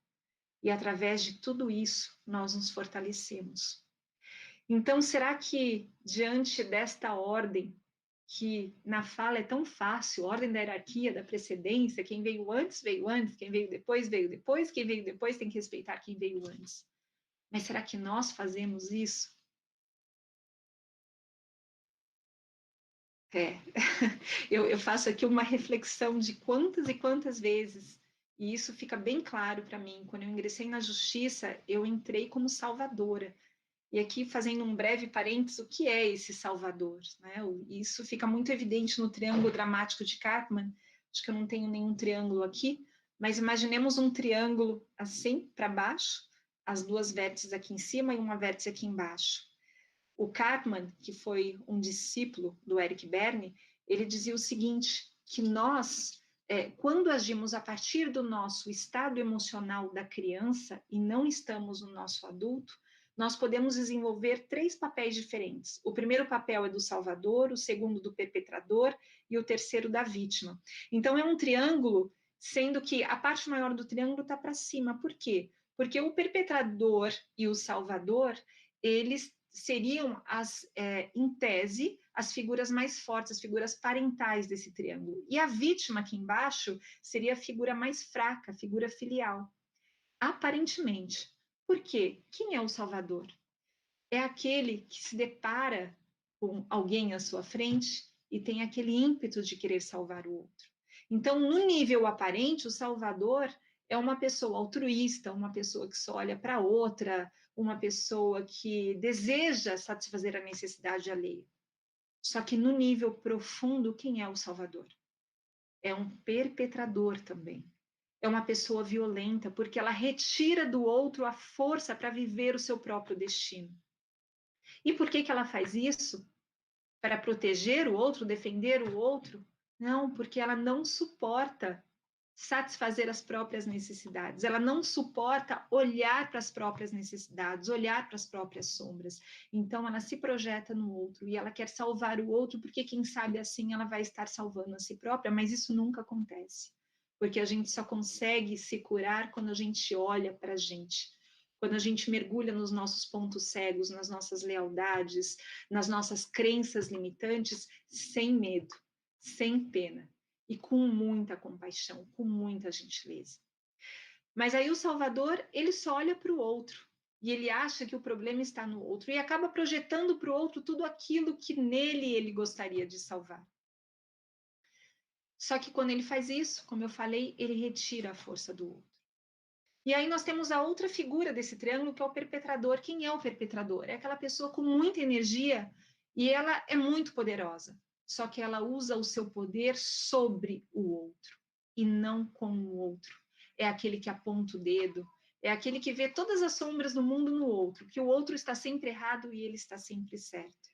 E através de tudo isso, nós nos fortalecemos. Então, será que diante desta ordem, que na fala é tão fácil, ordem da hierarquia, da precedência, quem veio antes, quem veio depois, quem veio depois tem que respeitar quem veio antes. Mas será que nós fazemos isso? Eu faço aqui uma reflexão de quantas e quantas vezes, e isso fica bem claro para mim, quando eu ingressei na justiça, eu entrei como salvadora. E aqui, fazendo um breve parênteses, o que é esse salvador? Né? Isso fica muito evidente no triângulo dramático de Karpman. Acho que eu não tenho nenhum triângulo aqui, mas imaginemos um triângulo assim, para baixo, as duas vértices aqui em cima e uma vértice aqui embaixo. O Karpman, que foi um discípulo do Eric Berne, ele dizia o seguinte, que nós, quando agimos a partir do nosso estado emocional da criança e não estamos no nosso adulto, nós podemos desenvolver 3 papéis diferentes. O primeiro papel é do salvador, o segundo do perpetrador e o terceiro da vítima. Então, é um triângulo, sendo que a parte maior do triângulo está para cima. Por quê? Porque o perpetrador e o salvador, eles seriam, em tese, as figuras mais fortes, as figuras parentais desse triângulo. E a vítima aqui embaixo seria a figura mais fraca, a figura filial. Aparentemente. Por quê? Quem é o salvador? É aquele que se depara com alguém à sua frente e tem aquele ímpeto de querer salvar o outro. Então, no nível aparente, o salvador é uma pessoa altruísta, uma pessoa que só olha para outra, uma pessoa que deseja satisfazer a necessidade alheia. Só que no nível profundo, quem é o salvador? É um perpetrador também. É uma pessoa violenta, porque ela retira do outro a força para viver o seu próprio destino. E por que ela faz isso? Para proteger o outro, defender o outro? Não, porque ela não suporta satisfazer as próprias necessidades, ela não suporta olhar para as próprias necessidades, olhar para as próprias sombras. Então, ela se projeta no outro e ela quer salvar o outro, porque quem sabe assim ela vai estar salvando a si própria, mas isso nunca acontece, porque a gente só consegue se curar quando a gente olha para a gente, quando a gente mergulha nos nossos pontos cegos, nas nossas lealdades, nas nossas crenças limitantes, sem medo, sem pena. E com muita compaixão, com muita gentileza. Mas aí o Salvador, ele só olha para o outro, e ele acha que o problema está no outro, e acaba projetando para o outro tudo aquilo que nele ele gostaria de salvar. Só que quando ele faz isso, como eu falei, ele retira a força do outro. E aí nós temos a outra figura desse triângulo, que é o perpetrador. Quem é o perpetrador? É aquela pessoa com muita energia, e ela é muito poderosa. Só que ela usa o seu poder sobre o outro e não com o outro. É aquele que aponta o dedo, é aquele que vê todas as sombras do mundo no outro, que o outro está sempre errado e ele está sempre certo.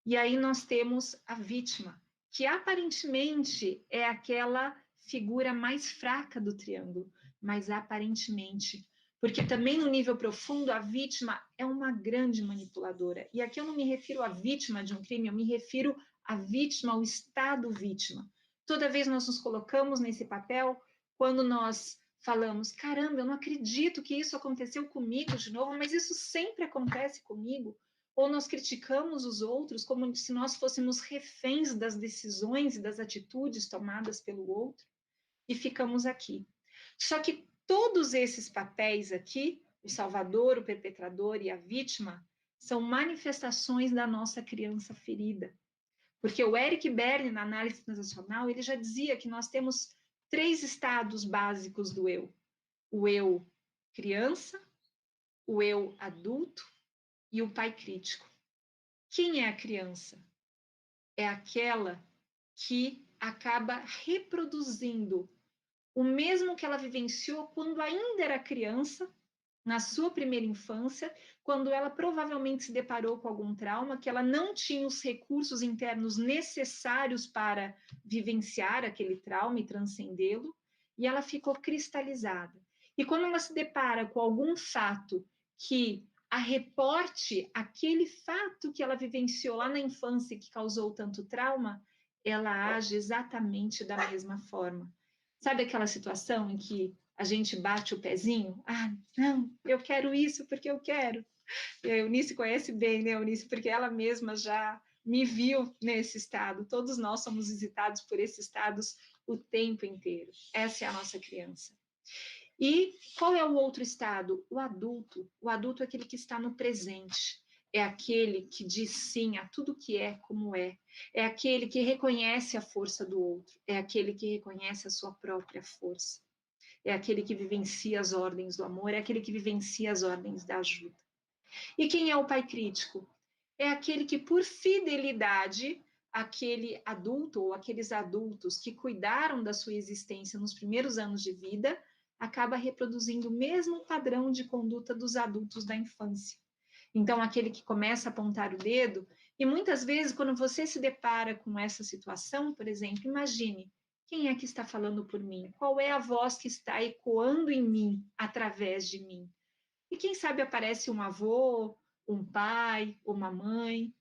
E aí nós temos a vítima, que aparentemente é aquela figura mais fraca do triângulo, mas aparentemente, porque também no nível profundo a vítima é uma grande manipuladora. E aqui eu não me refiro à vítima de um crime, eu me refiro a vítima, o estado vítima. Toda vez nós nos colocamos nesse papel, quando nós falamos, caramba, eu não acredito que isso aconteceu comigo de novo, mas isso sempre acontece comigo. Ou nós criticamos os outros como se nós fôssemos reféns das decisões e das atitudes tomadas pelo outro, e ficamos aqui. Só que todos esses papéis aqui, o salvador, o perpetrador e a vítima, são manifestações da nossa criança ferida. Porque o Eric Berne, na análise transacional, ele já dizia que nós temos 3 estados básicos do eu. O eu criança, o eu adulto e o pai crítico. Quem é a criança? É aquela que acaba reproduzindo o mesmo que ela vivenciou quando ainda era criança, na sua primeira infância, quando ela provavelmente se deparou com algum trauma, que ela não tinha os recursos internos necessários para vivenciar aquele trauma e transcendê-lo, e ela ficou cristalizada. E quando ela se depara com algum fato que a reporte aquele fato que ela vivenciou lá na infância e que causou tanto trauma, ela age exatamente da mesma forma. Sabe aquela situação em que a gente bate o pezinho? Ah, não, eu quero isso porque eu quero. E a Eunice conhece bem, né, Eunice? Porque ela mesma já me viu nesse estado. Todos nós somos visitados por esses estados o tempo inteiro. Essa é a nossa criança. E qual é o outro estado? O adulto. O adulto é aquele que está no presente. É aquele que diz sim a tudo que é como é. É aquele que reconhece a força do outro. É aquele que reconhece a sua própria força. É aquele que vivencia as ordens do amor. É aquele que vivencia as ordens da ajuda. E quem é o pai crítico? É aquele que, por fidelidade, aquele adulto ou aqueles adultos que cuidaram da sua existência nos primeiros anos de vida, acaba reproduzindo o mesmo padrão de conduta dos adultos da infância. Então, aquele que começa a apontar o dedo, e muitas vezes, quando você se depara com essa situação, por exemplo, imagine, quem é que está falando por mim? Qual é a voz que está ecoando em mim, através de mim? E quem sabe aparece um avô, um pai, uma mãe.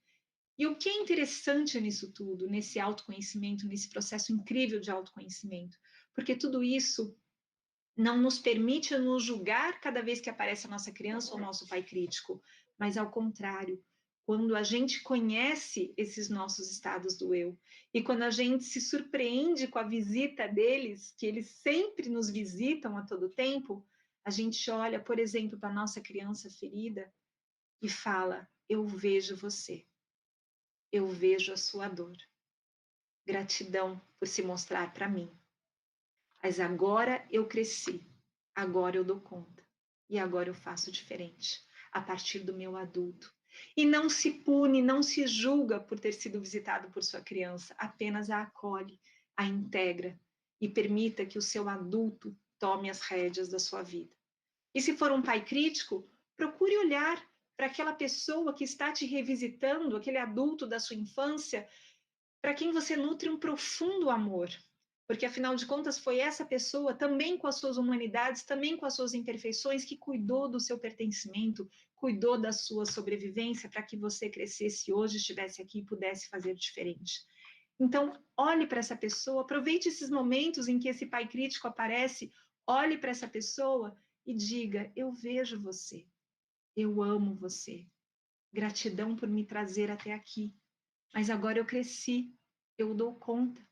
E o que é interessante nisso tudo, nesse autoconhecimento, nesse processo incrível de autoconhecimento? Porque tudo isso não nos permite nos julgar cada vez que aparece a nossa criança ou o nosso pai crítico, mas ao contrário, quando a gente conhece esses nossos estados do eu, e quando a gente se surpreende com a visita deles, que eles sempre nos visitam a todo tempo, a gente olha, por exemplo, para a nossa criança ferida e fala, eu vejo você, eu vejo a sua dor. Gratidão por se mostrar para mim. Mas agora eu cresci, agora eu dou conta, e agora eu faço diferente, a partir do meu adulto. E não se pune, não se julga por ter sido visitado por sua criança, apenas a acolhe, a integra e permita que o seu adulto tome as rédeas da sua vida. E se for um pai crítico, procure olhar para aquela pessoa que está te revisitando, aquele adulto da sua infância, para quem você nutre um profundo amor. Porque, afinal de contas, foi essa pessoa, também com as suas humanidades, também com as suas imperfeições, que cuidou do seu pertencimento, cuidou da sua sobrevivência para que você crescesse hoje, estivesse aqui e pudesse fazer diferente. Então, olhe para essa pessoa, aproveite esses momentos em que esse pai crítico aparece, olhe para essa pessoa e diga: eu vejo você, eu amo você, gratidão por me trazer até aqui, mas agora eu cresci, eu dou conta,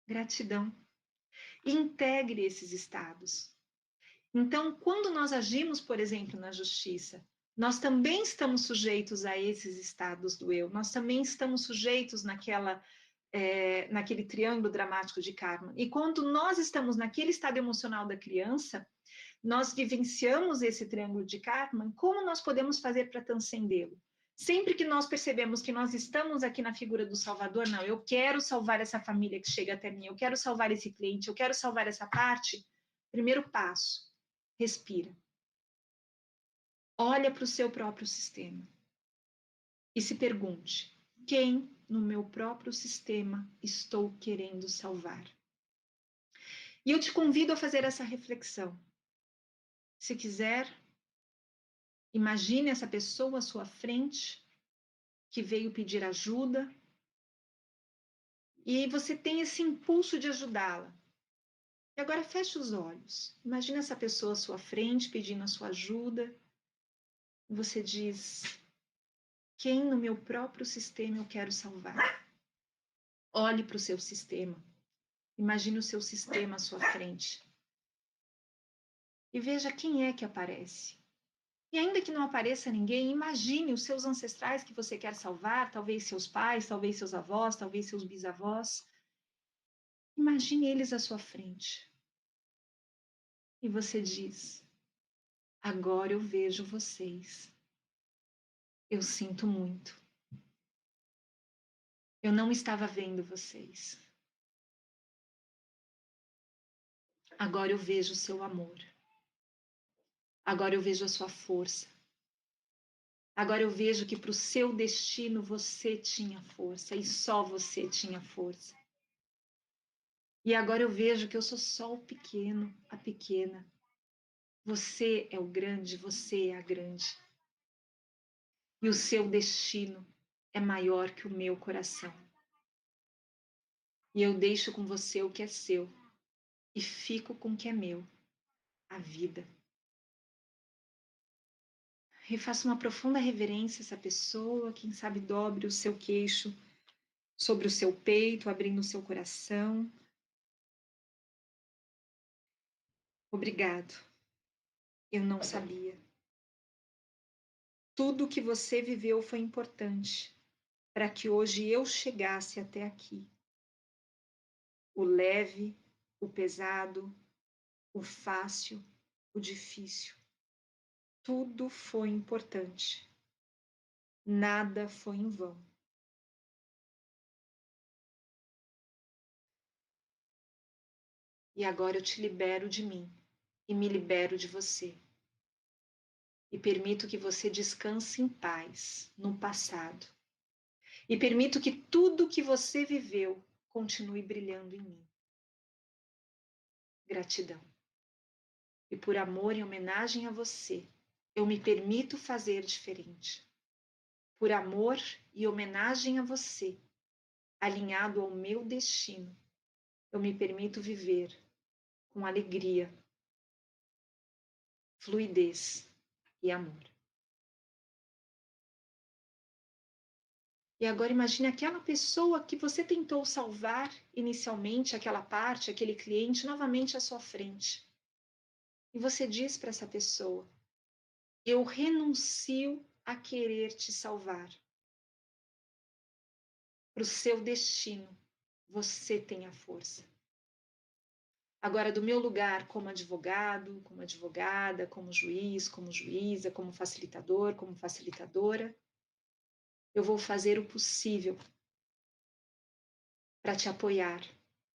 gratidão. E integre esses estados. Então, quando nós agimos, por exemplo, na justiça, nós também estamos sujeitos a esses estados do eu, nós também estamos sujeitos naquele triângulo dramático de karma. E quando nós estamos naquele estado emocional da criança, nós vivenciamos esse triângulo de karma, como nós podemos fazer para transcendê-lo? Sempre que nós percebemos que nós estamos aqui na figura do Salvador, não, eu quero salvar essa família que chega até mim, eu quero salvar esse cliente, eu quero salvar essa parte, primeiro passo, respira. Olha para o seu próprio sistema e se pergunte: quem no meu próprio sistema estou querendo salvar? E eu te convido a fazer essa reflexão. Se quiser, imagine essa pessoa à sua frente, que veio pedir ajuda, e você tem esse impulso de ajudá-la. E agora feche os olhos. Imagine essa pessoa à sua frente, pedindo a sua ajuda. Você diz: quem no meu próprio sistema eu quero salvar? Olhe para o seu sistema. Imagine o seu sistema à sua frente. E veja quem é que aparece. E ainda que não apareça ninguém, imagine os seus ancestrais que você quer salvar, talvez seus pais, talvez seus avós, talvez seus bisavós. Imagine eles à sua frente. E você diz: agora eu vejo vocês. Eu sinto muito. Eu não estava vendo vocês. Agora eu vejo o seu amor. Agora eu vejo a sua força. Agora eu vejo que para o seu destino você tinha força e só você tinha força. E agora eu vejo que eu sou só o pequeno, a pequena. Você é o grande, você é a grande. E o seu destino é maior que o meu coração. E eu deixo com você o que é seu e fico com o que é meu, a vida. E faça uma profunda reverência a essa pessoa, quem sabe dobre o seu queixo sobre o seu peito, abrindo o seu coração. Obrigado. Eu não sabia. Tudo que você viveu foi importante para que hoje eu chegasse até aqui. O leve, o pesado, o fácil, o difícil. Tudo foi importante. Nada foi em vão. E agora eu te libero de mim e me libero de você. E permito que você descanse em paz no passado. E permito que tudo que você viveu continue brilhando em mim. Gratidão. E por amor e homenagem a você, eu me permito fazer diferente. Por amor e homenagem a você, alinhado ao meu destino, eu me permito viver com alegria, fluidez e amor. E agora imagine aquela pessoa que você tentou salvar inicialmente, aquela parte, aquele cliente, novamente à sua frente. E você diz para essa pessoa: eu renuncio a querer te salvar. Para o seu destino, você tem a força. Agora, do meu lugar como advogado, como advogada, como juiz, como juíza, como facilitador, como facilitadora, eu vou fazer o possível para te apoiar,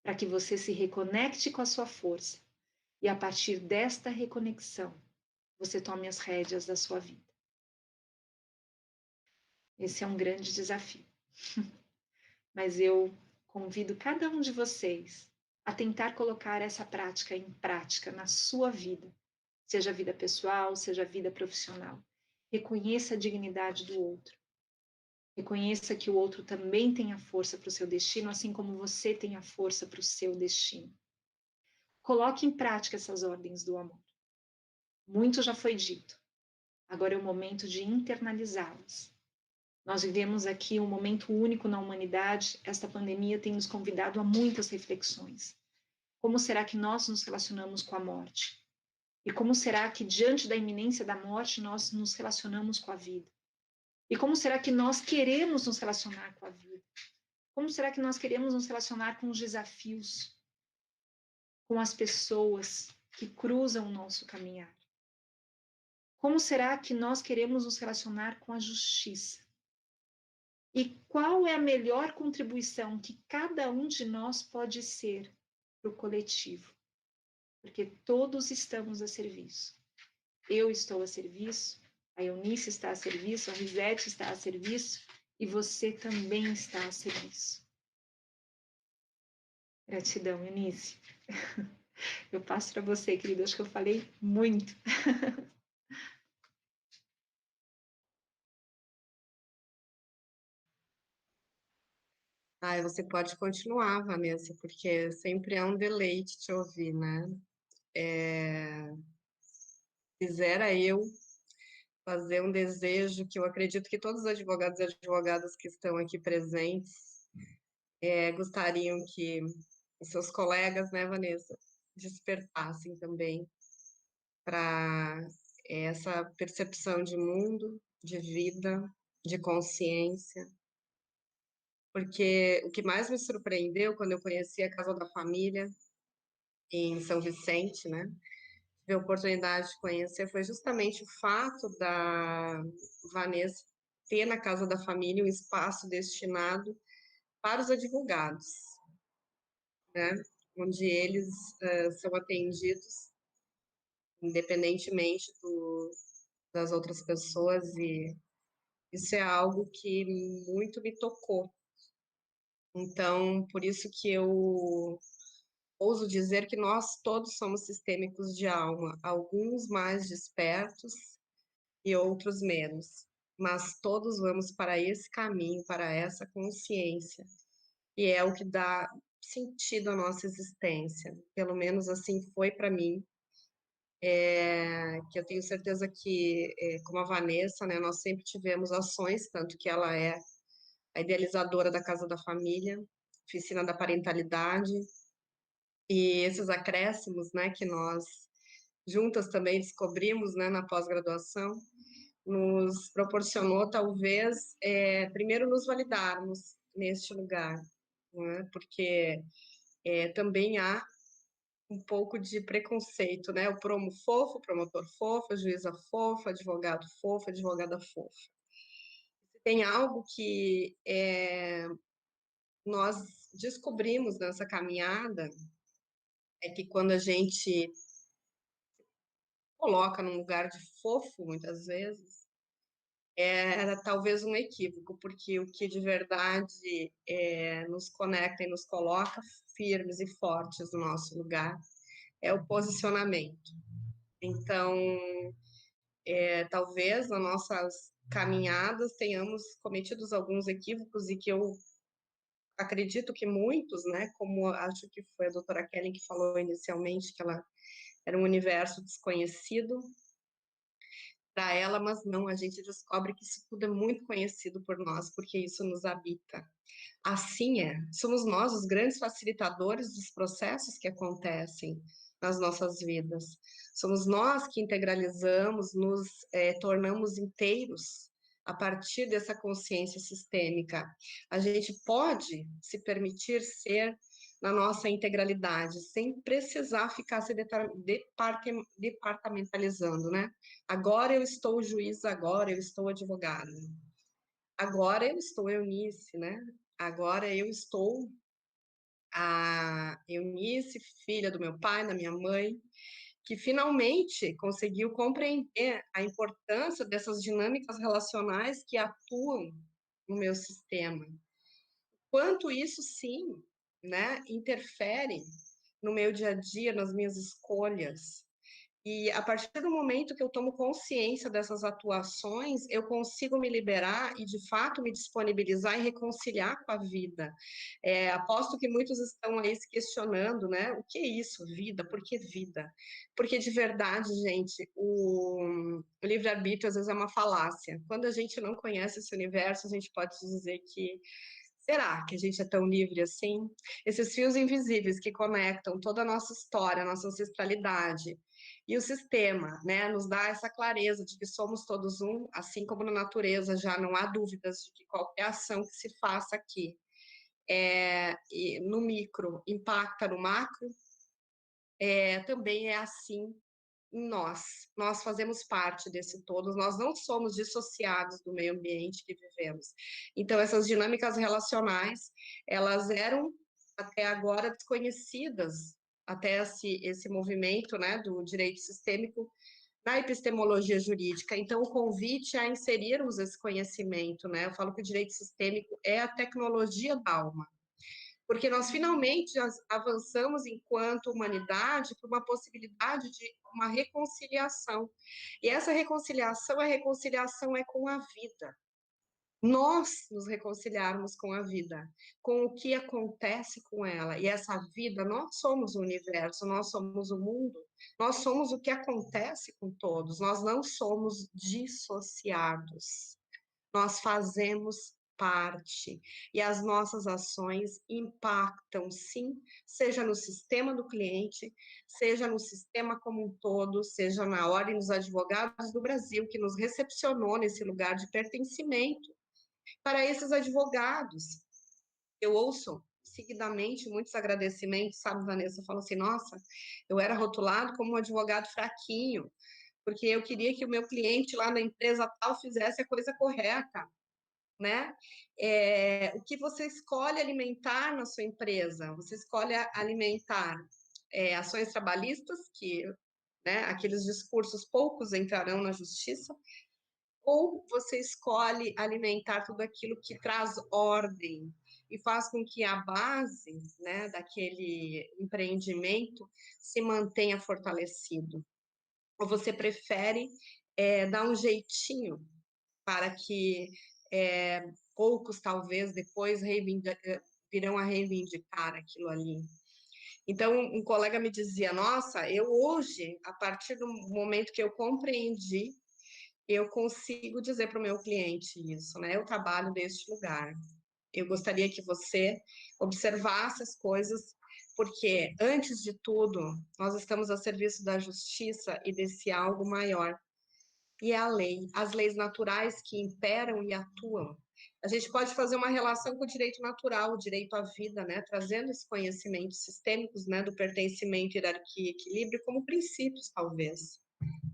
para que você se reconecte com a sua força e, a partir desta reconexão, você tome as rédeas da sua vida. Esse é um grande desafio. Mas eu convido cada um de vocês a tentar colocar essa prática em prática na sua vida, seja a vida pessoal, seja a vida profissional. Reconheça a dignidade do outro. Reconheça que o outro também tem a força para o seu destino, assim como você tem a força para o seu destino. Coloque em prática essas ordens do amor. Muito já foi dito. Agora é o momento de internalizá-las. Nós vivemos aqui um momento único na humanidade. Esta pandemia tem nos convidado a muitas reflexões. Como será que nós nos relacionamos com a morte? E como será que, diante da iminência da morte, nós nos relacionamos com a vida? E como será que nós queremos nos relacionar com a vida? Como será que nós queremos nos relacionar com os desafios, com as pessoas que cruzam o nosso caminhar? Como será que nós queremos nos relacionar com a justiça? E qual é a melhor contribuição que cada um de nós pode ser para o coletivo? Porque todos estamos a serviço. Eu estou a serviço, a Eunice está a serviço, a Risete está a serviço e você também está a serviço. Gratidão, Eunice. Eu passo para você, querida, acho que eu falei muito. Você pode continuar, Vanessa, porque sempre é um deleite te ouvir, né? Quisera eu fazer um desejo que eu acredito que todos os advogados e advogadas que estão aqui presentes gostariam que os seus colegas, né, Vanessa, despertassem também para essa percepção de mundo, de vida, de consciência. Porque o que mais me surpreendeu quando eu conheci a Casa da Família em São Vicente, né? Tive a oportunidade de conhecer, foi justamente o fato da Vanessa ter na Casa da Família um espaço destinado para os advogados, né? Onde eles são atendidos independentemente das outras pessoas, e isso é algo que muito me tocou. Então, por isso que eu ouso dizer que nós todos somos sistêmicos de alma, alguns mais despertos e outros menos, mas todos vamos para esse caminho, para essa consciência, e é o que dá sentido à nossa existência. Pelo menos assim foi para mim, que eu tenho certeza que, como a Vanessa, né, nós sempre tivemos ações, tanto que ela é a idealizadora da Casa da Família, Oficina da Parentalidade, e esses acréscimos, né, que nós juntas também descobrimos, né, na pós-graduação, nos proporcionou, talvez, primeiro nos validarmos neste lugar, né, porque também há um pouco de preconceito, né, o promo fofo, promotor fofo, a juíza fofa, advogado fofo, advogada fofa. Tem algo que nós descobrimos nessa caminhada, é que quando a gente coloca num lugar de fofo, muitas vezes, era talvez um equívoco, porque o que de verdade nos conecta e nos coloca firmes e fortes no nosso lugar é o posicionamento. Então, talvez nas nossas caminhadas tenhamos cometido alguns equívocos, e que eu acredito que muitos, né, como acho que foi a doutora Kellen que falou inicialmente, que ela era um universo desconhecido para ela, mas não, a gente descobre que isso tudo é muito conhecido por nós, porque isso nos habita. Assim somos nós os grandes facilitadores dos processos que acontecem nas nossas vidas. Somos nós que integralizamos, nos tornamos inteiros a partir dessa consciência sistêmica. A gente pode se permitir ser na nossa integralidade, sem precisar ficar se departamentalizando, né? Agora eu estou juiz, agora eu estou advogada. Agora eu estou Eunice, né? Agora eu estou a Eunice, filha do meu pai, da minha mãe, que finalmente conseguiu compreender a importância dessas dinâmicas relacionais que atuam no meu sistema. Quanto isso, sim, né, interfere no meu dia a dia, nas minhas escolhas. E a partir do momento que eu tomo consciência dessas atuações, eu consigo me liberar e, de fato, me disponibilizar e reconciliar com a vida. Aposto que muitos estão aí se questionando, né? O que é isso, vida? Por que vida? Porque, de verdade, gente, o livre-arbítrio às vezes é uma falácia. Quando a gente não conhece esse universo, a gente pode dizer que será que a gente é tão livre assim? Esses fios invisíveis que conectam toda a nossa história, a nossa ancestralidade e o sistema, né, nos dá essa clareza de que somos todos um, assim como na natureza já não há dúvidas de que qualquer ação que se faça aqui no micro impacta no macro, também é assim em nós. Nós fazemos parte desse todo, nós não somos dissociados do meio ambiente que vivemos. Então, essas dinâmicas relacionais, elas eram até agora desconhecidas, até esse movimento, né, do direito sistêmico na epistemologia jurídica. Então, o convite a inserirmos esse conhecimento, né? Eu falo que o direito sistêmico é a tecnologia da alma, porque nós finalmente avançamos enquanto humanidade para uma possibilidade de uma reconciliação. E essa reconciliação é com a vida. Nós nos reconciliarmos com a vida, com o que acontece com ela. E essa vida, nós somos o universo, nós somos o mundo, nós somos o que acontece com todos, nós não somos dissociados. Nós fazemos parte e as nossas ações impactam, sim, seja no sistema do cliente, seja no sistema como um todo, seja na Ordem dos Advogados do Brasil, que nos recepcionou nesse lugar de pertencimento. Para esses advogados, eu ouço seguidamente muitos agradecimentos, sabe, Vanessa? Eu falo assim, nossa, eu era rotulado como um advogado fraquinho, porque eu queria que o meu cliente lá na empresa tal fizesse a coisa correta, né? O que você escolhe alimentar na sua empresa? Você escolhe alimentar ações trabalhistas, que, né, aqueles discursos poucos entrarão na justiça, ou você escolhe alimentar tudo aquilo que traz ordem e faz com que a base, né, daquele empreendimento se mantenha fortalecido? Ou você prefere dar um jeitinho para que poucos, talvez, depois virão a reivindicar aquilo ali? Então, um colega me dizia, nossa, eu hoje, a partir do momento que eu compreendi, eu consigo dizer para o meu cliente isso, né? Eu trabalho neste lugar. Eu gostaria que você observasse as coisas, porque, antes de tudo, nós estamos a serviço da justiça e desse algo maior. E é a lei, as leis naturais que imperam e atuam. A gente pode fazer uma relação com o direito natural, o direito à vida, né? Trazendo esses conhecimentos sistêmicos, né? Do pertencimento, hierarquia e equilíbrio como princípios, talvez,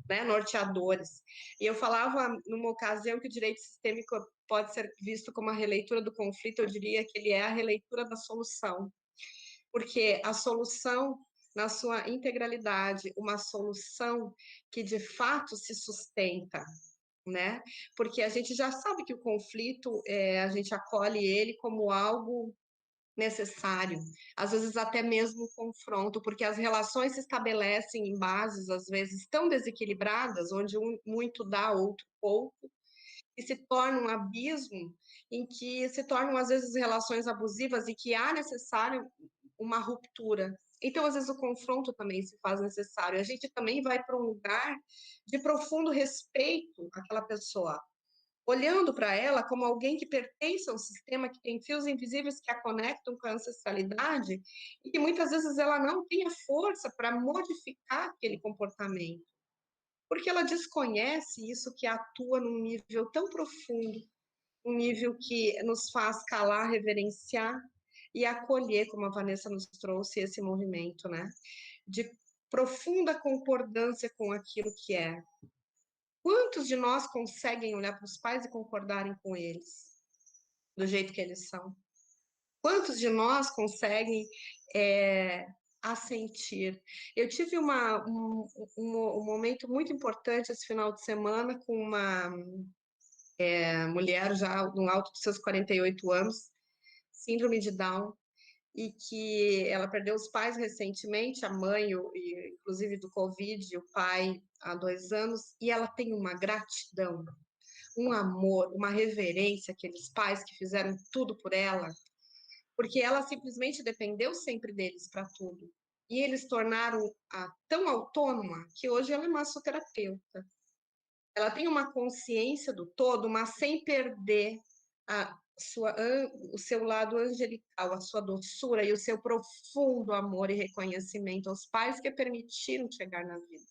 né, norteadores. E eu falava numa ocasião que o direito sistêmico pode ser visto como a releitura do conflito, eu diria que ele é a releitura da solução, porque a solução na sua integralidade, uma solução que de fato se sustenta, né? Porque a gente já sabe que o conflito, a gente acolhe ele como algo necessário, às vezes até mesmo confronto, porque as relações se estabelecem em bases, às vezes, tão desequilibradas, onde um muito dá, outro pouco, e se torna um abismo em que se tornam, às vezes, relações abusivas e que há necessário uma ruptura. Então, às vezes, o confronto também se faz necessário. A gente também vai para um lugar de profundo respeito àquela pessoa, olhando para ela como alguém que pertence a um sistema que tem fios invisíveis que a conectam com a ancestralidade e que muitas vezes ela não tem a força para modificar aquele comportamento, porque ela desconhece isso que atua num nível tão profundo, um nível que nos faz calar, reverenciar e acolher, como a Vanessa nos trouxe, esse movimento, né, de profunda concordância com aquilo que é. Quantos de nós conseguem olhar para os pais e concordarem com eles, do jeito que eles são? Quantos de nós conseguem assentir? Eu tive um momento muito importante esse final de semana com uma mulher já no alto dos seus 48 anos, síndrome de Down, e que ela perdeu os pais recentemente, a mãe, inclusive do Covid, e o pai há 2 anos, e ela tem uma gratidão, um amor, uma reverência àqueles pais que fizeram tudo por ela, porque ela simplesmente dependeu sempre deles para tudo. E eles tornaram-a tão autônoma que hoje ela é massoterapeuta. Ela tem uma consciência do todo, mas sem perder o seu lado angelical, a sua doçura e o seu profundo amor e reconhecimento aos pais que a permitiram chegar na vida.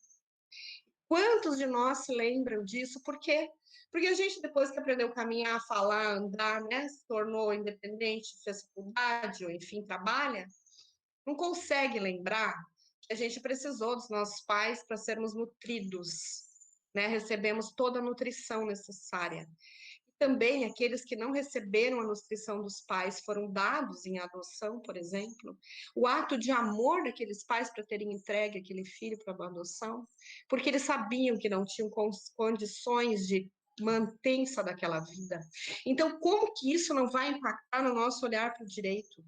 Quantos de nós se lembram disso? Por quê? Porque a gente, depois que aprendeu a caminhar, falar, andar, né, se tornou independente, fez faculdade, ou enfim, trabalha, não consegue lembrar que a gente precisou dos nossos pais para sermos nutridos, né? Recebemos toda a nutrição necessária. E também aqueles que não receberam a nutrição dos pais, foram dados em adoção, por exemplo, o ato de amor daqueles pais para terem entregue aquele filho para a adoção, porque eles sabiam que não tinham condições de mantença daquela vida. Então, como que isso não vai impactar no nosso olhar para o direito?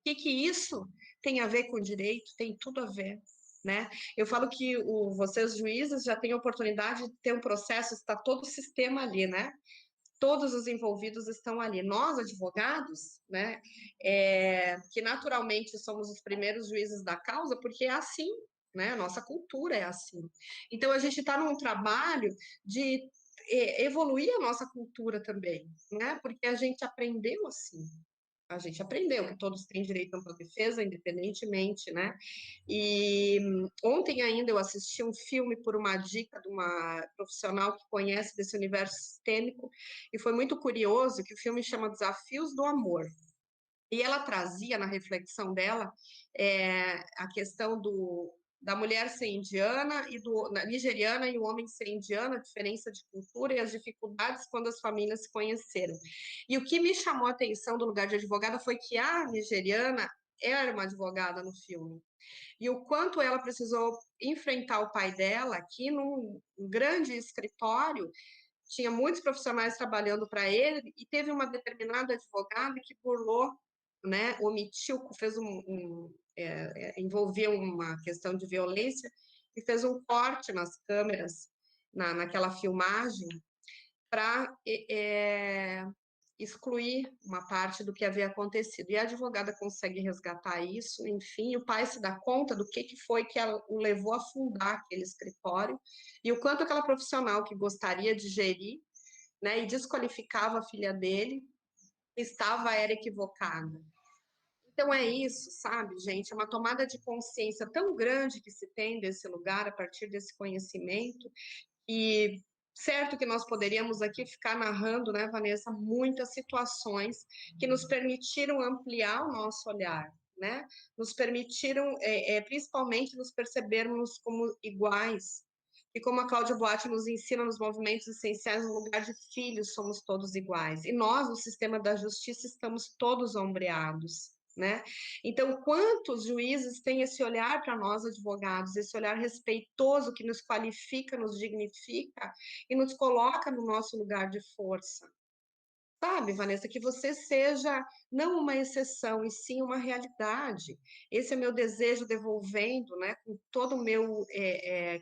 O que isso tem a ver com o direito? Tem tudo a ver, né? Eu falo que vocês juízes já têm a oportunidade de ter um processo, está todo o sistema ali, né? Todos os envolvidos estão ali. Nós, advogados, né, que naturalmente somos os primeiros juízes da causa, porque é assim, né? A nossa cultura é assim. Então, a gente está num trabalho de evoluir a nossa cultura também, né? Porque a gente aprendeu assim. A gente aprendeu que todos têm direito a ampla defesa, independentemente, né? E ontem ainda eu assisti um filme por uma dica de uma profissional que conhece desse universo sistêmico, e foi muito curioso que o filme chama Desafios do Amor. E ela trazia na reflexão dela a questão da mulher ser indiana e nigeriana e o homem ser indiano, a diferença de cultura e as dificuldades quando as famílias se conheceram. E o que me chamou a atenção do lugar de advogada foi que a nigeriana era uma advogada no filme. E o quanto ela precisou enfrentar o pai dela aqui num grande escritório, tinha muitos profissionais trabalhando para ele, e teve uma determinada advogada que burlou, né, omitiu, fez envolvia uma questão de violência, e fez um corte nas câmeras, naquela filmagem, para excluir uma parte do que havia acontecido. E a advogada consegue resgatar isso, enfim, o pai se dá conta do que foi que o levou a fundar aquele escritório, e o quanto aquela profissional que gostaria de gerir, né, e desqualificava a filha dele, era equivocada. Então é isso, sabe, gente? É uma tomada de consciência tão grande que se tem desse lugar a partir desse conhecimento, e certo que nós poderíamos aqui ficar narrando, né, Vanessa, muitas situações que nos permitiram ampliar o nosso olhar, né? Nos permitiram, principalmente, nos percebermos como iguais. E como a Cláudia Boatti nos ensina nos movimentos essenciais, no lugar de filhos, somos todos iguais. E nós, no sistema da justiça, estamos todos ombreados, né? Então, quantos juízes têm esse olhar para nós, advogados, esse olhar respeitoso que nos qualifica, nos dignifica e nos coloca no nosso lugar de força? Sabe, Vanessa, que você seja não uma exceção, e sim uma realidade. Esse é meu desejo, devolvendo, né, com todo o meu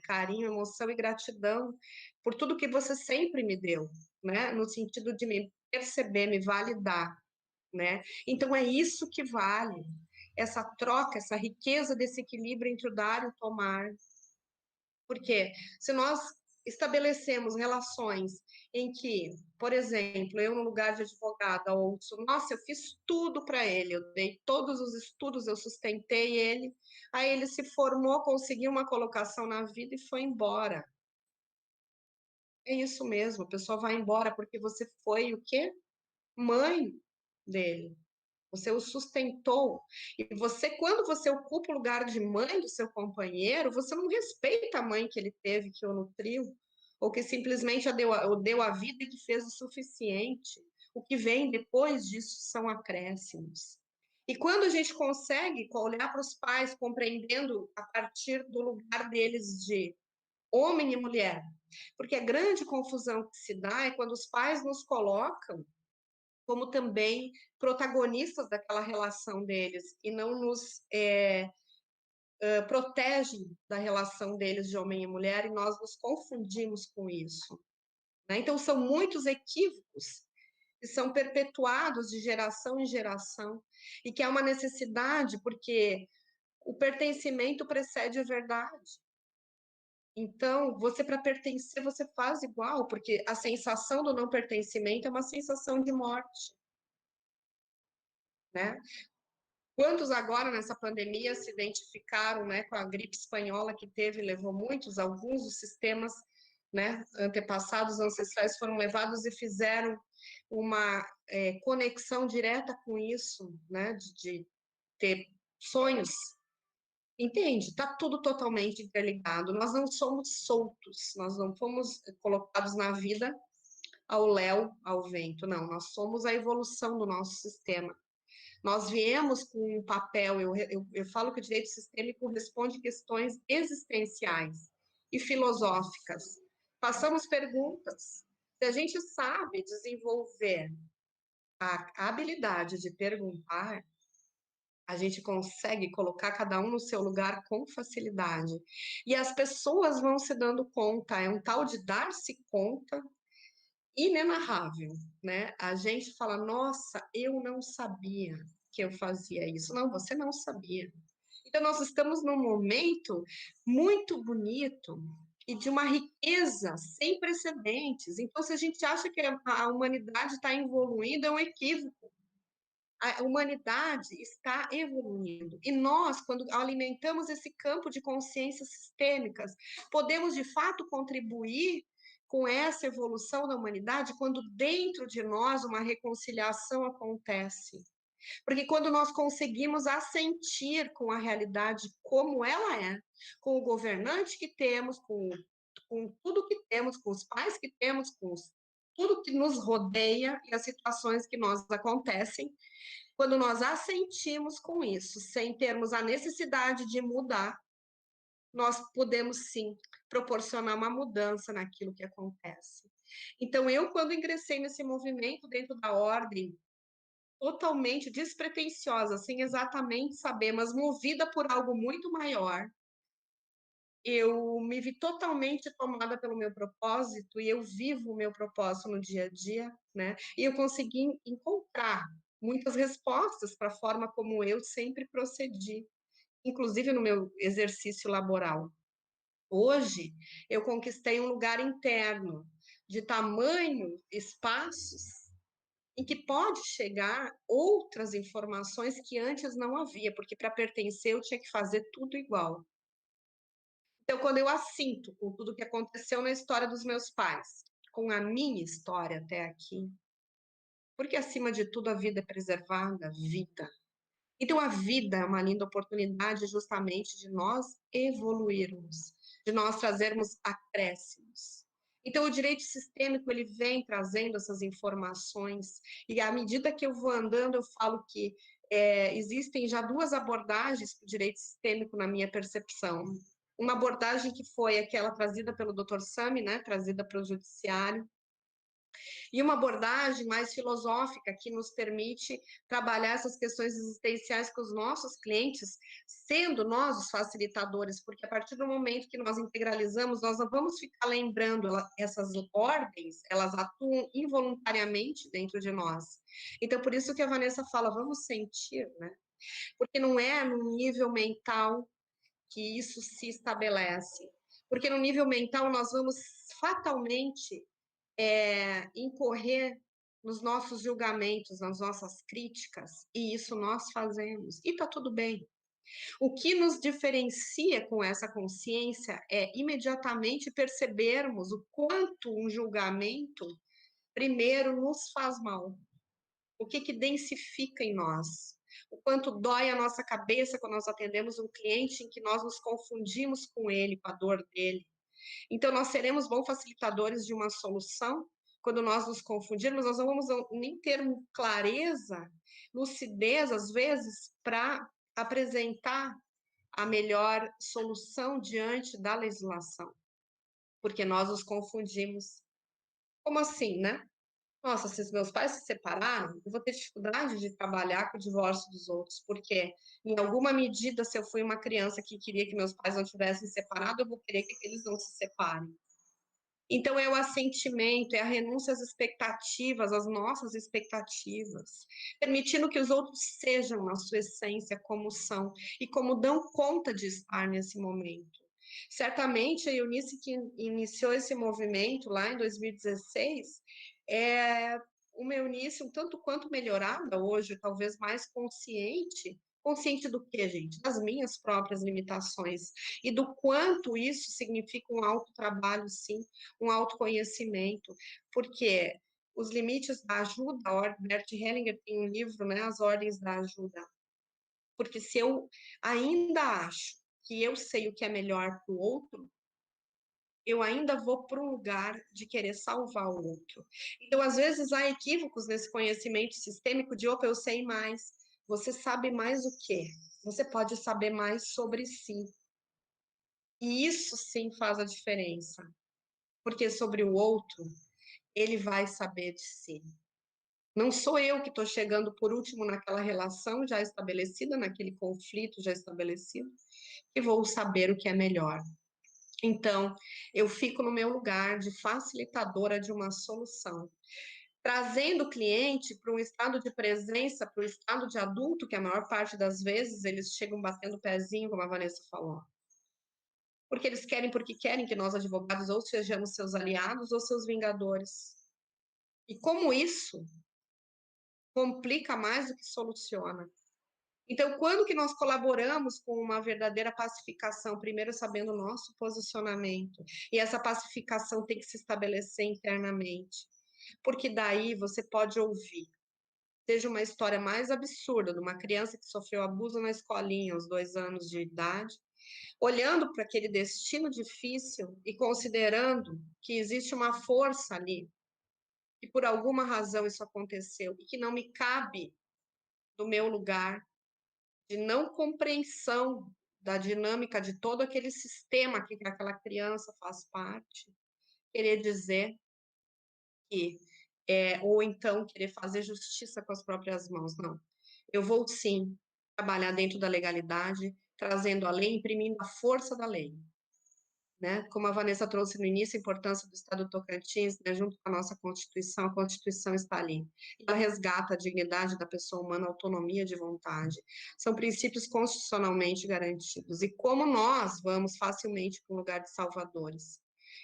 carinho, emoção e gratidão por tudo que você sempre me deu, né, no sentido de me perceber, me validar, né? Então é isso que vale, essa troca, essa riqueza desse equilíbrio entre o dar e o tomar. Porque se nós estabelecemos relações em que, por exemplo, eu no lugar de advogada ouço, nossa, eu fiz tudo para ele, eu dei todos os estudos, eu sustentei ele, aí ele se formou, conseguiu uma colocação na vida e foi embora. É isso mesmo, a pessoa vai embora porque você foi o quê? Mãe dele. Você o sustentou. E você, quando você ocupa o lugar de mãe do seu companheiro, você não respeita a mãe que ele teve, que o nutriu, ou que simplesmente deu a vida e que fez o suficiente. O que vem depois disso são acréscimos. E quando a gente consegue olhar para os pais, compreendendo a partir do lugar deles de homem e mulher, porque a grande confusão que se dá é quando os pais nos colocam como também protagonistas daquela relação deles, e não nos protegem da relação deles de homem e mulher, e nós nos confundimos com isso, né? Então, são muitos equívocos que são perpetuados de geração em geração, e que há uma necessidade, porque o pertencimento precede a verdade. Então, você, para pertencer, você faz igual, porque a sensação do não pertencimento é uma sensação de morte, né? Quantos agora nessa pandemia se identificaram, né, com a gripe espanhola que teve, levou muitos, alguns dos sistemas, né, antepassados, ancestrais foram levados e fizeram uma conexão direta com isso, né, de ter sonhos. Entende? Está tudo totalmente interligado. Nós não somos soltos, nós não fomos colocados na vida ao léu, ao vento, não. Nós somos a evolução do nosso sistema. Nós viemos com um papel, eu falo que o direito sistêmico responde questões existenciais e filosóficas. Passamos perguntas. Se a gente sabe desenvolver a habilidade de perguntar, a gente consegue colocar cada um no seu lugar com facilidade. E as pessoas vão se dando conta, é um tal de dar-se conta inenarrável, né? A gente fala, nossa, eu não sabia que eu fazia isso. Não, você não sabia. Então, nós estamos num momento muito bonito e de uma riqueza sem precedentes. Então, se a gente acha que a humanidade está evoluindo, é um equívoco. A humanidade está evoluindo. E nós, quando alimentamos esse campo de consciências sistêmicas, podemos, de fato, contribuir com essa evolução da humanidade quando dentro de nós uma reconciliação acontece. Porque quando nós conseguimos assentir com a realidade como ela é, com o governante que temos, com tudo que temos, com os pais que temos, com tudo que nos rodeia e as situações que nos acontecem, quando nós assentimos com isso, sem termos a necessidade de mudar, nós podemos sim proporcionar uma mudança naquilo que acontece. Então, eu, quando ingressei nesse movimento dentro da ordem, totalmente despretensiosa, sem exatamente saber, mas movida por algo muito maior, eu me vi totalmente tomada pelo meu propósito, e eu vivo o meu propósito no dia a dia, né? E eu consegui encontrar muitas respostas para a forma como eu sempre procedi, inclusive no meu exercício laboral. Hoje, eu conquistei um lugar interno de tamanho espaços em que pode chegar outras informações que antes não havia, porque para pertencer eu tinha que fazer tudo igual. Então, quando eu assinto com tudo que aconteceu na história dos meus pais, com a minha história até aqui, porque acima de tudo a vida é preservada, vida. Então, a vida é uma linda oportunidade justamente de nós evoluirmos, de nós trazermos acréscimos. Então, o direito sistêmico, ele vem trazendo essas informações, e à medida que eu vou andando, eu falo que existem já duas abordagens para o direito sistêmico na minha percepção. Uma abordagem que foi aquela trazida pelo Dr. Sami, né, trazida para o judiciário, e uma abordagem mais filosófica que nos permite trabalhar essas questões existenciais com os nossos clientes, sendo nós os facilitadores, porque a partir do momento que nós integralizamos, nós não vamos ficar lembrando essas ordens, elas atuam involuntariamente dentro de nós. Então, por isso que a Vanessa fala, vamos sentir, né? Porque não é no nível mental que isso se estabelece. Porque no nível mental nós vamos fatalmente incorrer nos nossos julgamentos, nas nossas críticas, e isso nós fazemos, e está tudo bem. O que nos diferencia com essa consciência é imediatamente percebermos o quanto um julgamento, primeiro, nos faz mal. O que densifica em nós? O quanto dói a nossa cabeça quando nós atendemos um cliente em que nós nos confundimos com ele, com a dor dele. Então, nós seremos bons facilitadores de uma solução. Quando nós nos confundirmos, nós não vamos nem ter clareza, lucidez, às vezes, para apresentar a melhor solução diante da legislação, porque nós nos confundimos. Como assim, né? Nossa, se os meus pais se separaram, eu vou ter dificuldade de trabalhar com o divórcio dos outros, porque, em alguma medida, se eu fui uma criança que queria que meus pais não tivessem separado, eu vou querer que eles não se separem. Então, é o assentimento, é a renúncia às expectativas, às nossas expectativas, permitindo que os outros sejam, na sua essência, como são e como dão conta de estar nesse momento. Certamente, a Eunice, que iniciou esse movimento lá em 2016, é uma Eunice um tanto quanto melhorada hoje, talvez mais consciente. Consciente do quê, gente? Das minhas próprias limitações e do quanto isso significa um autotrabalho, sim, um autoconhecimento, porque os limites da ajuda, Bert Hellinger tem um livro, né, As Ordens da Ajuda, porque se eu ainda acho que eu sei o que é melhor para o outro, eu ainda vou para um lugar de querer salvar o outro. Então, às vezes, há equívocos nesse conhecimento sistêmico de, opa, eu sei mais. Você sabe mais o quê? Você pode saber mais sobre si. E isso sim faz a diferença. Porque sobre o outro, ele vai saber de si. Não sou eu que estou chegando por último naquela relação já estabelecida, naquele conflito já estabelecido, que vou saber o que é melhor. Então, eu fico no meu lugar de facilitadora de uma solução, trazendo o cliente para um estado de presença, para o estado de adulto, que a maior parte das vezes eles chegam batendo o pezinho, como a Vanessa falou. Porque eles querem, porque querem que nós, advogados, ou sejamos seus aliados ou seus vingadores. E como isso complica mais do que soluciona. Então, quando que nós colaboramos com uma verdadeira pacificação? Primeiro, sabendo o nosso posicionamento. E essa pacificação tem que se estabelecer internamente. Porque daí você pode ouvir, seja uma história mais absurda, de uma criança que sofreu abuso na escolinha aos 2 anos de idade, olhando para aquele destino difícil e considerando que existe uma força ali, que por alguma razão isso aconteceu e que não me cabe do meu lugar de não compreensão da dinâmica de todo aquele sistema que aquela criança faz parte, querer dizer que, ou então querer fazer justiça com as próprias mãos, não. Eu vou sim trabalhar dentro da legalidade, trazendo a lei, imprimindo a força da lei. Né? Como a Vanessa trouxe no início, a importância do Estado do Tocantins, né? Junto com a nossa Constituição, a Constituição está ali. Ela resgata a dignidade da pessoa humana, a autonomia de vontade. São princípios constitucionalmente garantidos. E como nós vamos facilmente para um lugar de salvadores.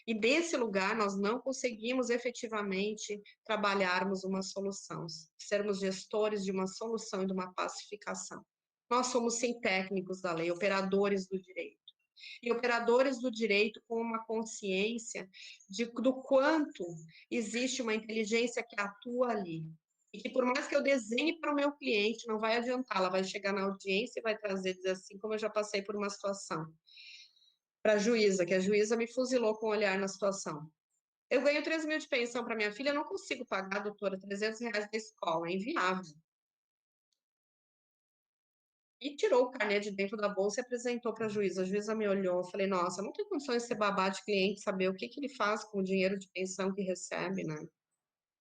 E desse lugar nós não conseguimos efetivamente trabalharmos uma solução, sermos gestores de uma solução e de uma pacificação. Nós somos sim técnicos da lei, operadores do direito. E operadores do direito com uma consciência do quanto existe uma inteligência que atua ali. E que por mais que eu desenhe para o meu cliente, não vai adiantar, ela vai chegar na audiência e vai trazer, dizer assim, como eu já passei por uma situação. Para a juíza, que a juíza me fuzilou com o olhar na situação. Eu ganho 3 mil de pensão para minha filha, eu não consigo pagar, doutora, R$300 da escola, é inviável. E tirou o carnê de dentro da bolsa e apresentou para a juíza me olhou, eu falei, nossa, não tem condições de ser babá de cliente, saber o que ele faz com o dinheiro de pensão que recebe, né?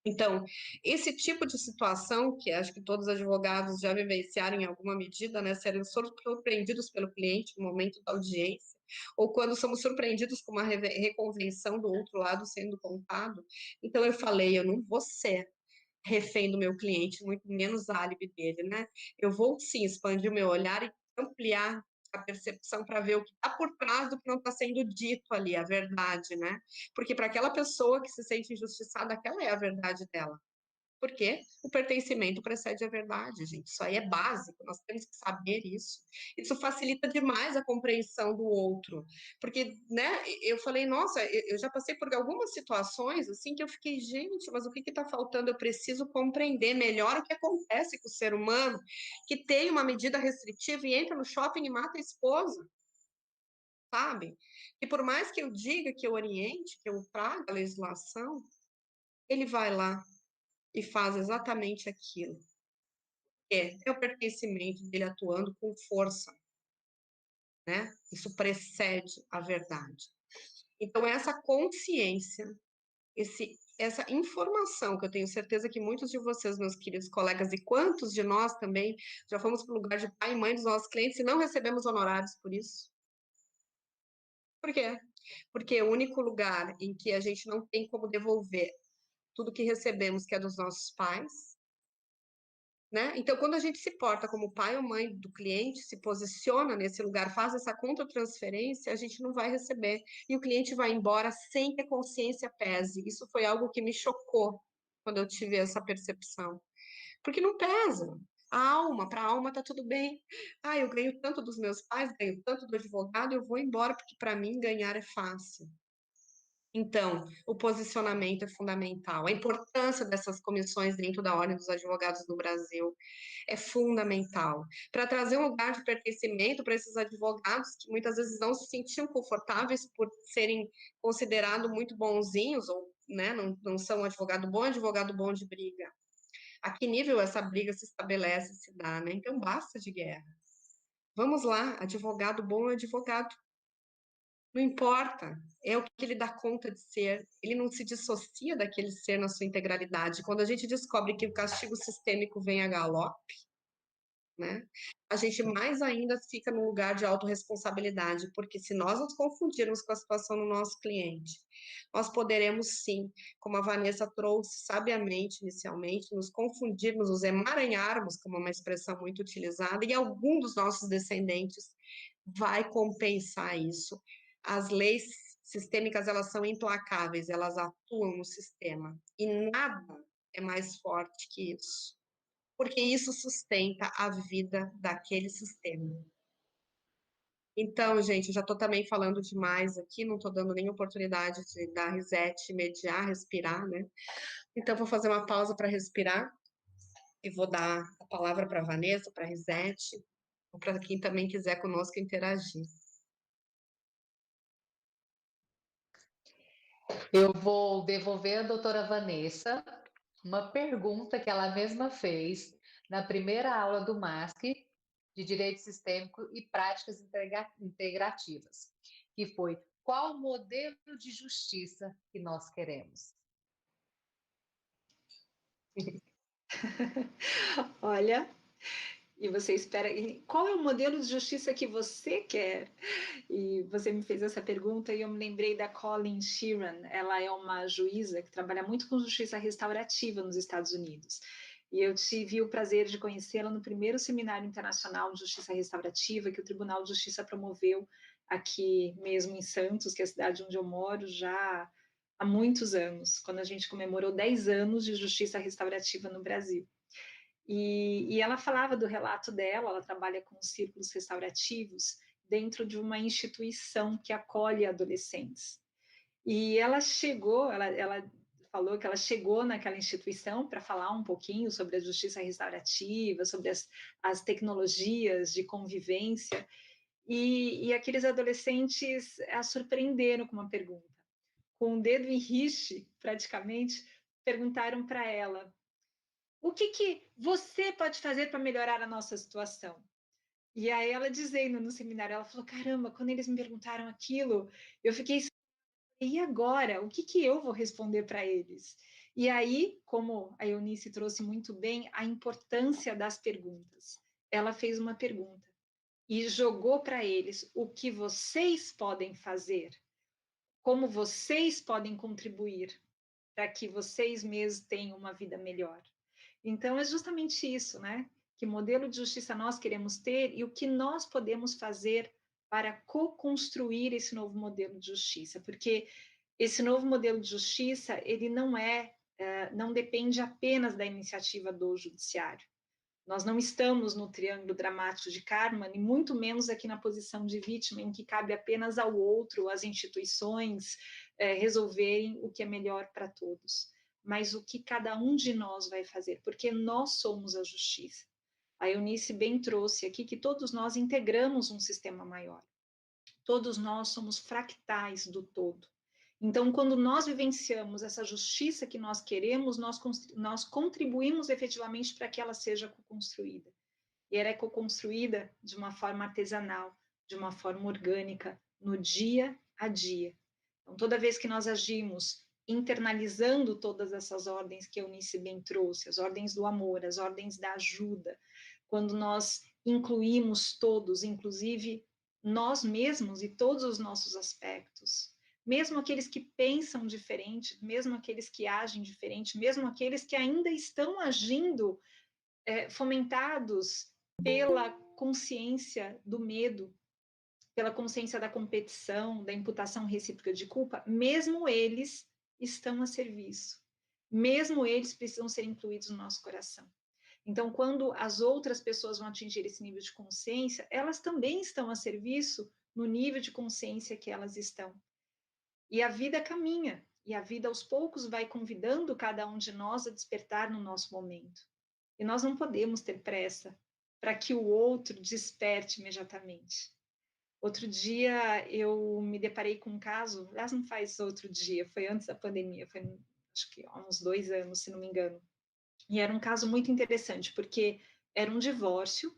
Então, esse tipo de situação, que acho que todos os advogados já vivenciaram em alguma medida, né, serem surpreendidos pelo cliente no momento da audiência, ou quando somos surpreendidos com uma reconvenção do outro lado sendo contado. Então, eu falei, eu não vou ser refém do meu cliente, muito menos álibi dele, né? Eu vou sim expandir o meu olhar e ampliar a percepção para ver o que está por trás do que não está sendo dito ali, a verdade, né? Porque para aquela pessoa que se sente injustiçada, aquela é a verdade dela. Porque o pertencimento precede a verdade, gente. Isso aí é básico, nós temos que saber isso. Isso facilita demais a compreensão do outro. Porque, né, eu falei, nossa, eu já passei por algumas situações assim que eu fiquei, gente, mas o que está faltando? Eu preciso compreender melhor o que acontece com o ser humano que tem uma medida restritiva e entra no shopping e mata a esposa. Sabe? E por mais que eu diga, que eu oriente, que eu traga a legislação, ele vai lá e faz exatamente aquilo. É o pertencimento dele atuando com força, né? Isso precede a verdade. Então, essa consciência, esse essa informação, que eu tenho certeza que muitos de vocês, meus queridos colegas, e quantos de nós também já fomos para o lugar de pai e mãe dos nossos clientes e não recebemos honorários por isso. Por quê? Porque o único lugar em que a gente não tem como devolver tudo que recebemos, que é dos nossos pais, né? Então, quando a gente se porta como pai ou mãe do cliente, se posiciona nesse lugar, faz essa contra-transferência, a gente não vai receber. E o cliente vai embora sem que a consciência pese. Isso foi algo que me chocou quando eu tive essa percepção. Porque não pesa. Para a alma tá tudo bem. Ah, eu ganho tanto dos meus pais, ganho tanto do advogado, eu vou embora, porque para mim ganhar é fácil. Então, o posicionamento é fundamental. A importância dessas comissões dentro da Ordem dos Advogados do Brasil é fundamental. Para trazer um lugar de pertencimento para esses advogados que muitas vezes não se sentiam confortáveis por serem considerados muito bonzinhos, ou né, não são advogado bom de briga. A que nível essa briga se estabelece, se dá, né? Então, basta de guerra. Vamos lá, advogado bom é advogado. Não importa, é o que ele dá conta de ser. Ele não se dissocia daquele ser na sua integralidade. Quando a gente descobre que o castigo sistêmico vem a galope, né? A gente mais ainda fica no lugar de autorresponsabilidade, porque se nós nos confundirmos com a situação do nosso cliente, nós poderemos sim, como a Vanessa trouxe sabiamente inicialmente, nos confundirmos, nos emaranharmos, como uma expressão muito utilizada, e algum dos nossos descendentes vai compensar isso. As leis sistêmicas, elas são implacáveis, elas atuam no sistema, e nada é mais forte que isso, porque isso sustenta a vida daquele sistema. Então, gente, eu já estou também falando demais aqui, não estou dando nem oportunidade de dar reset, mediar, respirar, né? Então, vou fazer uma pausa para respirar e vou dar a palavra para a Vanessa, para a reset, ou para quem também quiser conosco interagir. Eu vou devolver à doutora Vanessa uma pergunta que ela mesma fez na primeira aula do MASC de Direito Sistêmico e Práticas Integrativas, que foi: qual o modelo de justiça que nós queremos? Olha, e você espera. Qual é o modelo de justiça que você quer? E você me fez essa pergunta e eu me lembrei da Colin Sheeran. Ela é uma juíza que trabalha muito com justiça restaurativa nos Estados Unidos. E eu tive o prazer de conhecê-la no primeiro seminário internacional de justiça restaurativa que o Tribunal de Justiça promoveu aqui mesmo em Santos, que é a cidade onde eu moro, já há muitos anos, quando a gente comemorou 10 anos de justiça restaurativa no Brasil. E ela falava do relato dela, ela trabalha com círculos restaurativos dentro de uma instituição que acolhe adolescentes. E ela chegou, ela falou que ela chegou naquela instituição para falar um pouquinho sobre a justiça restaurativa, sobre as tecnologias de convivência, e aqueles adolescentes a surpreenderam com uma pergunta. Com o dedo em riste, praticamente, perguntaram para ela: o que você pode fazer para melhorar a nossa situação? E aí ela dizendo no seminário, ela falou, caramba, quando eles me perguntaram aquilo, eu fiquei, e agora? O que eu vou responder para eles? E aí, como a Eunice trouxe muito bem, a importância das perguntas. Ela fez uma pergunta e jogou para eles o que vocês podem fazer, como vocês podem contribuir para que vocês mesmos tenham uma vida melhor. Então, é justamente isso, né? Que modelo de justiça nós queremos ter e o que nós podemos fazer para co-construir esse novo modelo de justiça, porque esse novo modelo de justiça, ele não depende apenas da iniciativa do judiciário. Nós não estamos no triângulo dramático de Karman, e muito menos aqui na posição de vítima, em que cabe apenas ao outro, às instituições, resolverem o que é melhor para todos. Mas o que cada um de nós vai fazer, porque nós somos a justiça. A Eunice bem trouxe aqui que todos nós integramos um sistema maior. Todos nós somos fractais do todo. Então, quando nós vivenciamos essa justiça que nós queremos, nós contribuímos efetivamente para que ela seja co-construída. E ela é co-construída de uma forma artesanal, de uma forma orgânica, no dia a dia. Então, toda vez que nós agimos internalizando todas essas ordens que a Eunice bem trouxe, as ordens do amor, as ordens da ajuda, quando nós incluímos todos, inclusive nós mesmos e todos os nossos aspectos, mesmo aqueles que pensam diferente, mesmo aqueles que agem diferente, mesmo aqueles que ainda estão agindo fomentados pela consciência do medo, pela consciência da competição, da imputação recíproca de culpa, mesmo eles estão a serviço, mesmo eles precisam ser incluídos no nosso coração. Então, quando as outras pessoas vão atingir esse nível de consciência, elas também estão a serviço no nível de consciência que elas estão. E a vida caminha, e a vida aos poucos vai convidando cada um de nós a despertar no nosso momento. E nós não podemos ter pressa para que o outro desperte imediatamente. Outro dia eu me deparei com um caso, aliás, não faz outro dia, foi antes da pandemia, foi acho que há uns 2 anos, se não me engano. E era um caso muito interessante, porque era um divórcio,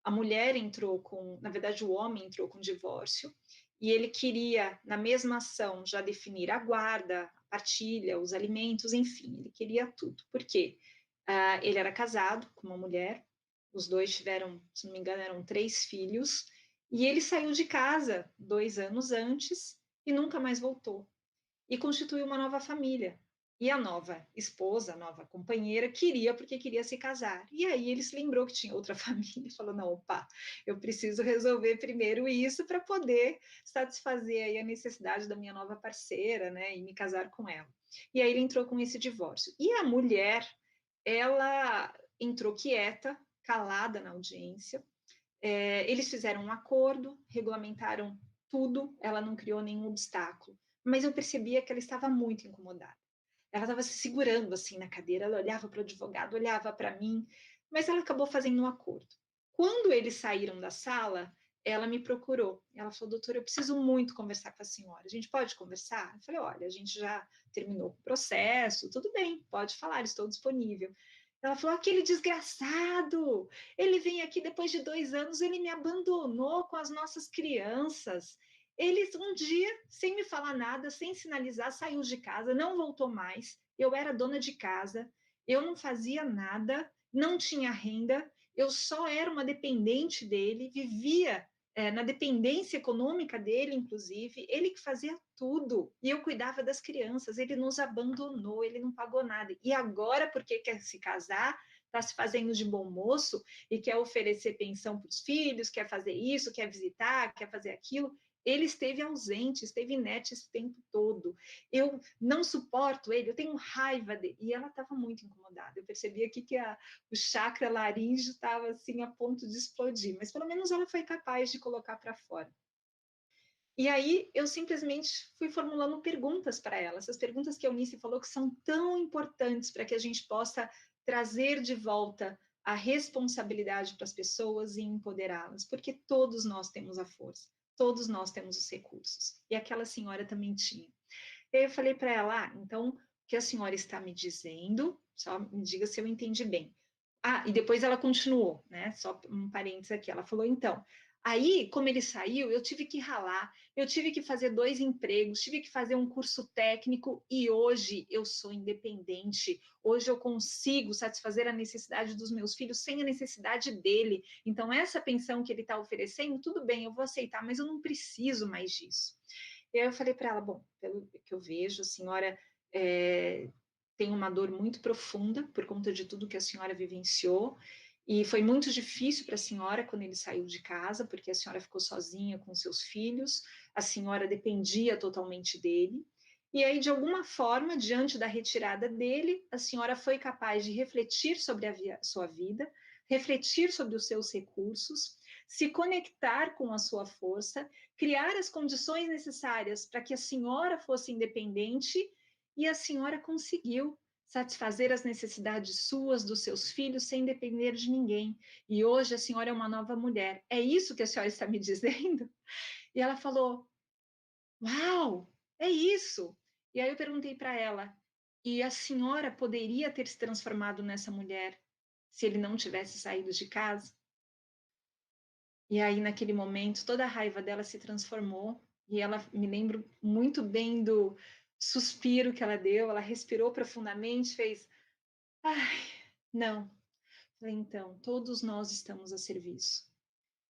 a mulher entrou com, na verdade o homem entrou com divórcio, e ele queria, na mesma ação, já definir a guarda, a partilha, os alimentos, enfim, ele queria tudo. Por quê? Ele era casado com uma mulher, os dois tiveram, se não me engano, eram 3 filhos, e ele saiu de casa 2 anos antes e nunca mais voltou. E constituiu uma nova família. E a nova esposa, a nova companheira, porque queria se casar. E aí ele se lembrou que tinha outra família e falou, não, opa, eu preciso resolver primeiro isso para poder satisfazer aí a necessidade da minha nova parceira, né, e me casar com ela. E aí ele entrou com esse divórcio. E a mulher, ela entrou quieta, calada na audiência. Eles fizeram um acordo, regulamentaram tudo, ela não criou nenhum obstáculo. Mas eu percebia que ela estava muito incomodada. Ela estava se segurando assim na cadeira, ela olhava para o advogado, olhava para mim, mas ela acabou fazendo um acordo. Quando eles saíram da sala, ela me procurou. Ela falou, doutora, eu preciso muito conversar com a senhora. A gente pode conversar? Eu falei, olha, a gente já terminou o processo, tudo bem, pode falar, estou disponível. Ela falou, aquele desgraçado, ele vem aqui depois de 2 anos, ele me abandonou com as nossas crianças. Ele, um dia, sem me falar nada, sem sinalizar, saiu de casa, não voltou mais. Eu era dona de casa, eu não fazia nada, não tinha renda, eu só era uma dependente dele, vivia na dependência econômica dele, inclusive, ele que fazia tudo, e eu cuidava das crianças, ele nos abandonou, ele não pagou nada. E agora, porque quer se casar, está se fazendo de bom moço e quer oferecer pensão para os filhos, quer fazer isso, quer visitar, quer fazer aquilo, ele esteve ausente, esteve inerte esse tempo todo. Eu não suporto ele, eu tenho raiva dele. E ela estava muito incomodada. Eu percebi aqui que o chakra laríngeo estava assim a ponto de explodir, mas pelo menos ela foi capaz de colocar para fora. E aí eu simplesmente fui formulando perguntas para ela, essas perguntas que a Eunice falou que são tão importantes para que a gente possa trazer de volta a responsabilidade para as pessoas e empoderá-las, porque todos nós temos a força. Todos nós temos os recursos. E aquela senhora também tinha. E aí eu falei para ela, então, o que a senhora está me dizendo, só me diga se eu entendi bem. E depois ela continuou, né? Só um parênteses aqui. Ela falou, então, aí, como ele saiu, eu tive que ralar, eu tive que fazer 2 empregos, tive que fazer um curso técnico e hoje eu sou independente. Hoje eu consigo satisfazer a necessidade dos meus filhos sem a necessidade dele. Então, essa pensão que ele está oferecendo, tudo bem, eu vou aceitar, mas eu não preciso mais disso. E aí eu falei para ela, bom, pelo que eu vejo, a senhora tem uma dor muito profunda por conta de tudo que a senhora vivenciou, e foi muito difícil para a senhora quando ele saiu de casa, porque a senhora ficou sozinha com seus filhos, a senhora dependia totalmente dele. E aí, de alguma forma, diante da retirada dele, a senhora foi capaz de refletir sobre a sua vida, refletir sobre os seus recursos, se conectar com a sua força, criar as condições necessárias para que a senhora fosse independente, e a senhora conseguiu satisfazer as necessidades suas, dos seus filhos, sem depender de ninguém. E hoje a senhora é uma nova mulher. É isso que a senhora está me dizendo? E ela falou, uau, é isso. E aí eu perguntei para ela, e a senhora poderia ter se transformado nessa mulher se ele não tivesse saído de casa? E aí, naquele momento, toda a raiva dela se transformou, e ela, me lembro muito bem suspiro que ela deu, ela respirou profundamente, fez, ai, não. Falei, então, todos nós estamos a serviço,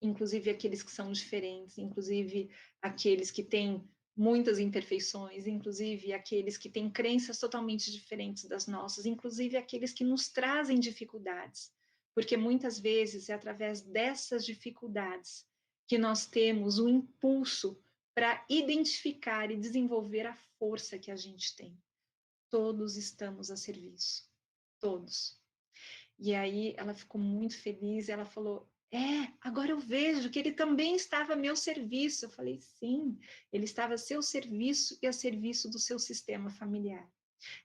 inclusive aqueles que são diferentes, inclusive aqueles que têm muitas imperfeições, inclusive aqueles que têm crenças totalmente diferentes das nossas, inclusive aqueles que nos trazem dificuldades, porque muitas vezes é através dessas dificuldades que nós temos o impulso para identificar e desenvolver a força que a gente tem. Todos estamos a serviço, todos. E aí ela ficou muito feliz, ela falou, agora eu vejo que ele também estava a meu serviço. Eu falei, sim, ele estava a seu serviço e a serviço do seu sistema familiar.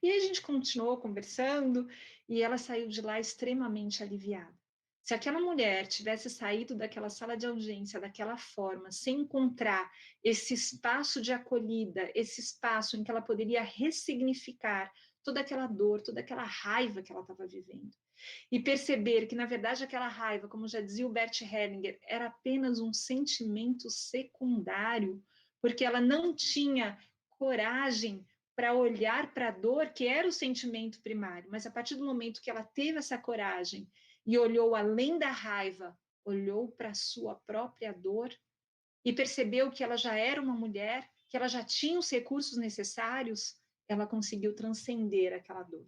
E aí a gente continuou conversando e ela saiu de lá extremamente aliviada. Se aquela mulher tivesse saído daquela sala de audiência daquela forma, sem encontrar esse espaço de acolhida, esse espaço em que ela poderia ressignificar toda aquela dor, toda aquela raiva que ela estava vivendo, e perceber que, na verdade, aquela raiva, como já dizia o Bert Hellinger, era apenas um sentimento secundário, porque ela não tinha coragem para olhar para a dor, que era o sentimento primário, mas a partir do momento que ela teve essa coragem e olhou além da raiva, olhou para a sua própria dor e percebeu que ela já era uma mulher, que ela já tinha os recursos necessários, ela conseguiu transcender aquela dor.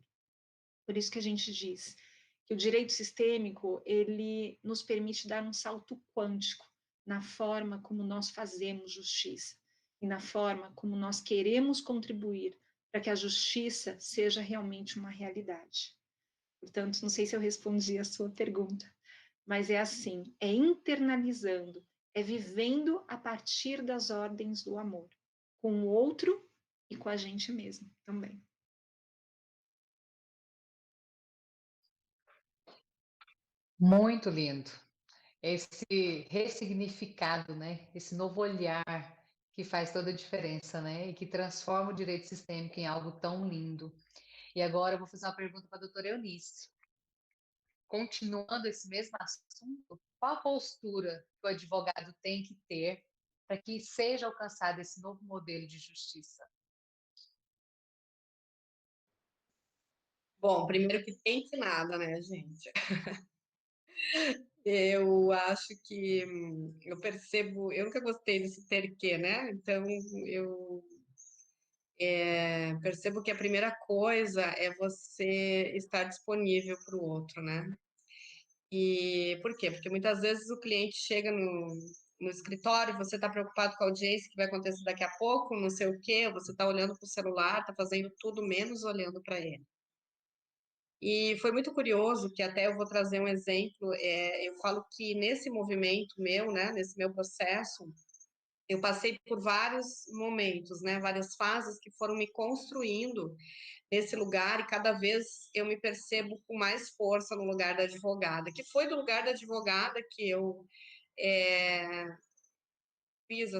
Por isso que a gente diz que o direito sistêmico, ele nos permite dar um salto quântico na forma como nós fazemos justiça e na forma como nós queremos contribuir para que a justiça seja realmente uma realidade. Portanto, não sei se eu respondi a sua pergunta, mas é assim, é internalizando, é vivendo a partir das ordens do amor, com o outro e com a gente mesmo também. Muito lindo. Esse ressignificado, né? Esse novo olhar que faz toda a diferença, né? E que transforma o direito sistêmico em algo tão lindo. E agora eu vou fazer uma pergunta para a doutora Eunice. Continuando esse mesmo assunto, qual a postura que o advogado tem que ter para que seja alcançado esse novo modelo de justiça? Bom, primeiro que tem que nada, né, gente? Eu acho que eu percebo, eu nunca gostei desse ter que, né? Então eu percebo que a primeira coisa é você estar disponível para o outro, né? E por quê? Porque muitas vezes o cliente chega no escritório, você está preocupado com a audiência que vai acontecer daqui a pouco, não sei o quê, você está olhando para o celular, está fazendo tudo menos olhando para ele. E foi muito curioso que até eu vou trazer um exemplo. Eu falo que nesse movimento meu, né, nesse meu processo, eu passei por vários momentos, né, várias fases que foram me construindo nesse lugar e cada vez eu me percebo com mais força no lugar da advogada, que foi do lugar da advogada que eu fiz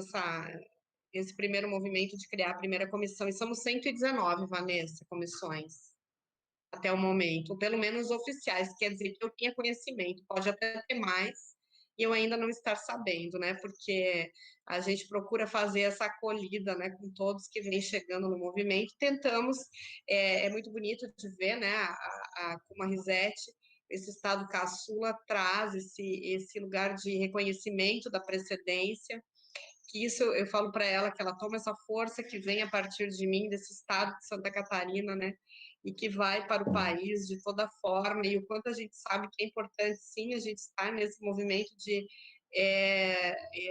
esse primeiro movimento de criar a primeira comissão. E somos 119, Vanessa, comissões até o momento, ou pelo menos oficiais, quer dizer que eu tinha conhecimento, pode até ter mais, e eu ainda não estar sabendo, né, porque a gente procura fazer essa acolhida, né, com todos que vêm chegando no movimento, tentamos, é muito bonito de ver, né, como a Risete, esse estado caçula traz esse lugar de reconhecimento da precedência, que isso eu falo para ela, que ela toma essa força que vem a partir de mim, desse estado de Santa Catarina, né, e que vai para o país de toda forma, e o quanto a gente sabe que é importante, sim, a gente estar nesse movimento de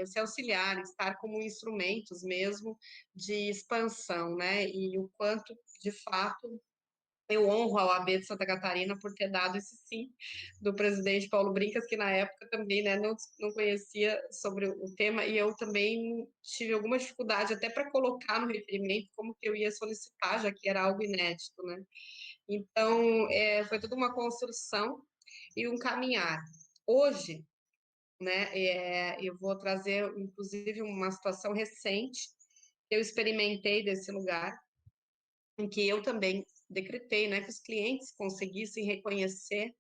se auxiliar, estar como instrumentos mesmo de expansão, né, e o quanto, de fato, eu honro a OAB de Santa Catarina por ter dado esse sim do presidente Paulo Brincas, que na época também, né, não conhecia sobre o tema, e eu também tive alguma dificuldade até para colocar no requerimento como que eu ia solicitar, já que era algo inédito, né? Então, foi toda uma construção e um caminhar. Hoje, né, eu vou trazer, inclusive, uma situação recente que eu experimentei desse lugar, em que eu também decretei, né, que os clientes conseguissem reconhecer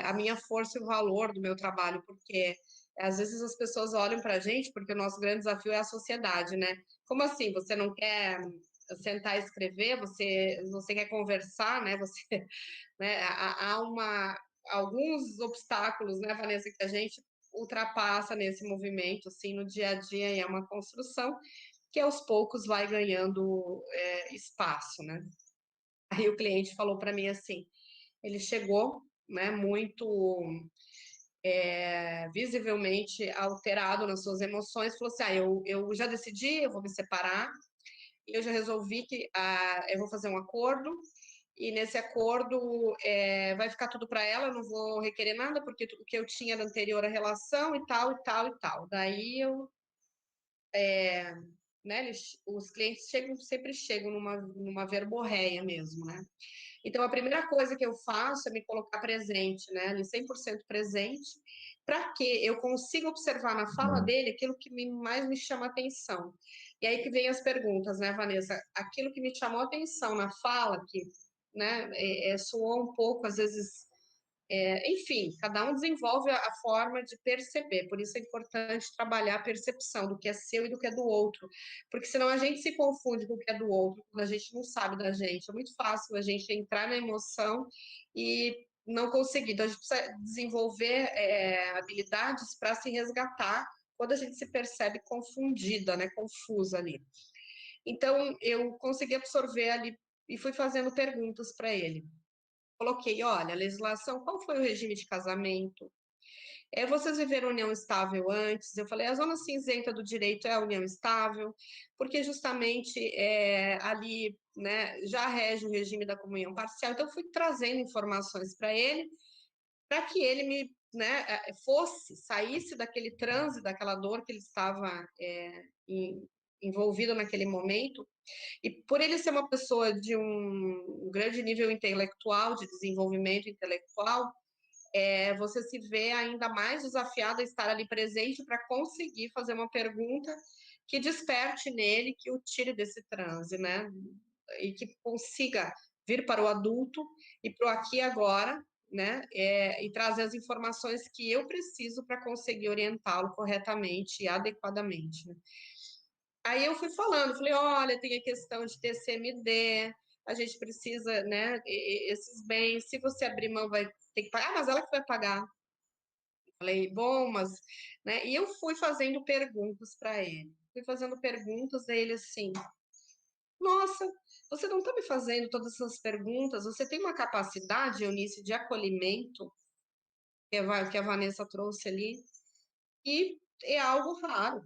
a minha força e o valor do meu trabalho, porque às vezes as pessoas olham para a gente, porque o nosso grande desafio é a sociedade, né? Como assim? Você não quer sentar e escrever, você quer conversar, né? Você, né? Há alguns obstáculos, né, Vanessa, que a gente ultrapassa nesse movimento, assim, no dia a dia, e é uma construção que aos poucos vai ganhando espaço, né? Aí o cliente falou para mim assim, ele chegou, né, muito visivelmente alterado nas suas emoções, falou assim, eu já decidi, eu vou me separar, eu já resolvi que eu vou fazer um acordo, e nesse acordo vai ficar tudo para ela, eu não vou requerer nada, porque o que eu tinha da anterior à relação e tal, e tal, e tal. Daí né, os clientes sempre chegam numa verborreia mesmo, né? Então, a primeira coisa que eu faço é me colocar presente, né, ali 100% presente, para que eu consiga observar na fala dele aquilo que mais me chama atenção. E aí que vem as perguntas, né, Vanessa? Aquilo que me chamou atenção na fala, que, né, soou um pouco, às vezes, enfim, cada um desenvolve a forma de perceber, por isso é importante trabalhar a percepção do que é seu e do que é do outro, porque senão a gente se confunde com o que é do outro, quando a gente não sabe da gente. É muito fácil a gente entrar na emoção e não conseguir. Então, a gente precisa desenvolver habilidades para se resgatar quando a gente se percebe confundida, né, confusa ali. Então, eu consegui absorver ali e fui fazendo perguntas para ele. Coloquei, olha, a legislação, qual foi o regime de casamento? Vocês viveram união estável antes? Eu falei, a zona cinzenta do direito é a união estável, porque justamente ali, né, já rege o regime da comunhão parcial. Então, eu fui trazendo informações para ele, para que ele né, saísse daquele transe, daquela dor que ele estava envolvido naquele momento. E por ele ser uma pessoa de um grande nível intelectual, de desenvolvimento intelectual, você se vê ainda mais desafiado a estar ali presente para conseguir fazer uma pergunta que desperte nele, que o tire desse transe, né? E que consiga vir para o adulto e para o aqui e agora, né? E trazer as informações que eu preciso para conseguir orientá-lo corretamente e adequadamente, né? Aí eu fui falando, falei, olha, tem a questão de TCMD, a gente precisa, né, esses bens, se você abrir mão vai ter que pagar, mas ela que vai pagar. Falei, bom, mas, né, e eu fui fazendo perguntas para ele, a ele assim, nossa, você não está me fazendo todas essas perguntas, você tem uma capacidade, Eunice, de acolhimento, que a Vanessa trouxe ali, e é algo raro.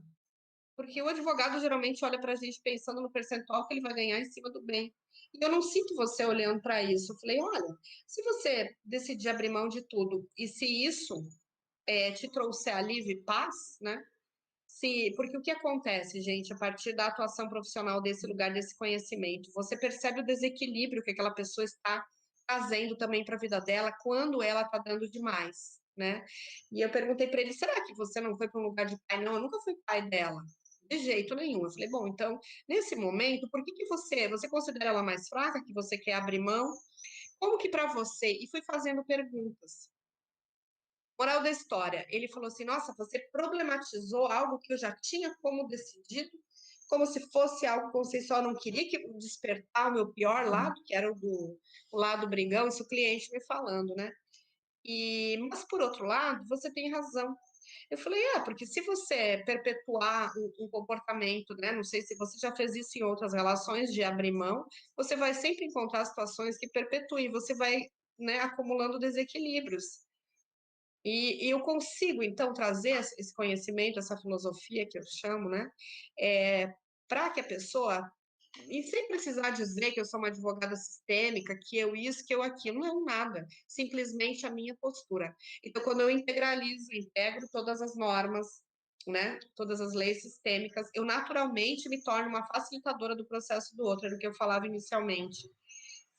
Porque o advogado geralmente olha para a gente pensando no percentual que ele vai ganhar em cima do bem. E eu não sinto você olhando para isso. Eu falei, olha, se você decidir abrir mão de tudo, e se isso te trouxer alívio e paz, né? Porque o que acontece, gente, a partir da atuação profissional desse lugar, desse conhecimento, você percebe o desequilíbrio que aquela pessoa está trazendo também para a vida dela quando ela está dando demais, né? E eu perguntei para ele, será que você não foi para um lugar de pai? Não, eu nunca fui pai dela. De jeito nenhum. Eu falei, bom, então, nesse momento, por que você considera ela mais fraca, que você quer abrir mão? Como que para você? E fui fazendo perguntas. Moral da história, ele falou assim, nossa, você problematizou algo que eu já tinha como decidido, como se fosse algo consensual, não queria que despertar o meu pior lado, que era o lado brigão, isso o cliente me falando, né? Mas, por outro lado, você tem razão. Eu falei, porque se você perpetuar um comportamento, né, não sei se você já fez isso em outras relações, de abrir mão, você vai sempre encontrar situações que perpetuem, você vai, né, acumulando desequilíbrios. E eu consigo, então, trazer esse conhecimento, essa filosofia que eu chamo, né, para que a pessoa, e sem precisar dizer que eu sou uma advogada sistêmica, que eu isso, que eu aquilo, não é nada, simplesmente a minha postura. Então, quando eu integro todas as normas, né, todas as leis sistêmicas, eu naturalmente me torno uma facilitadora do processo do outro, era o que eu falava inicialmente,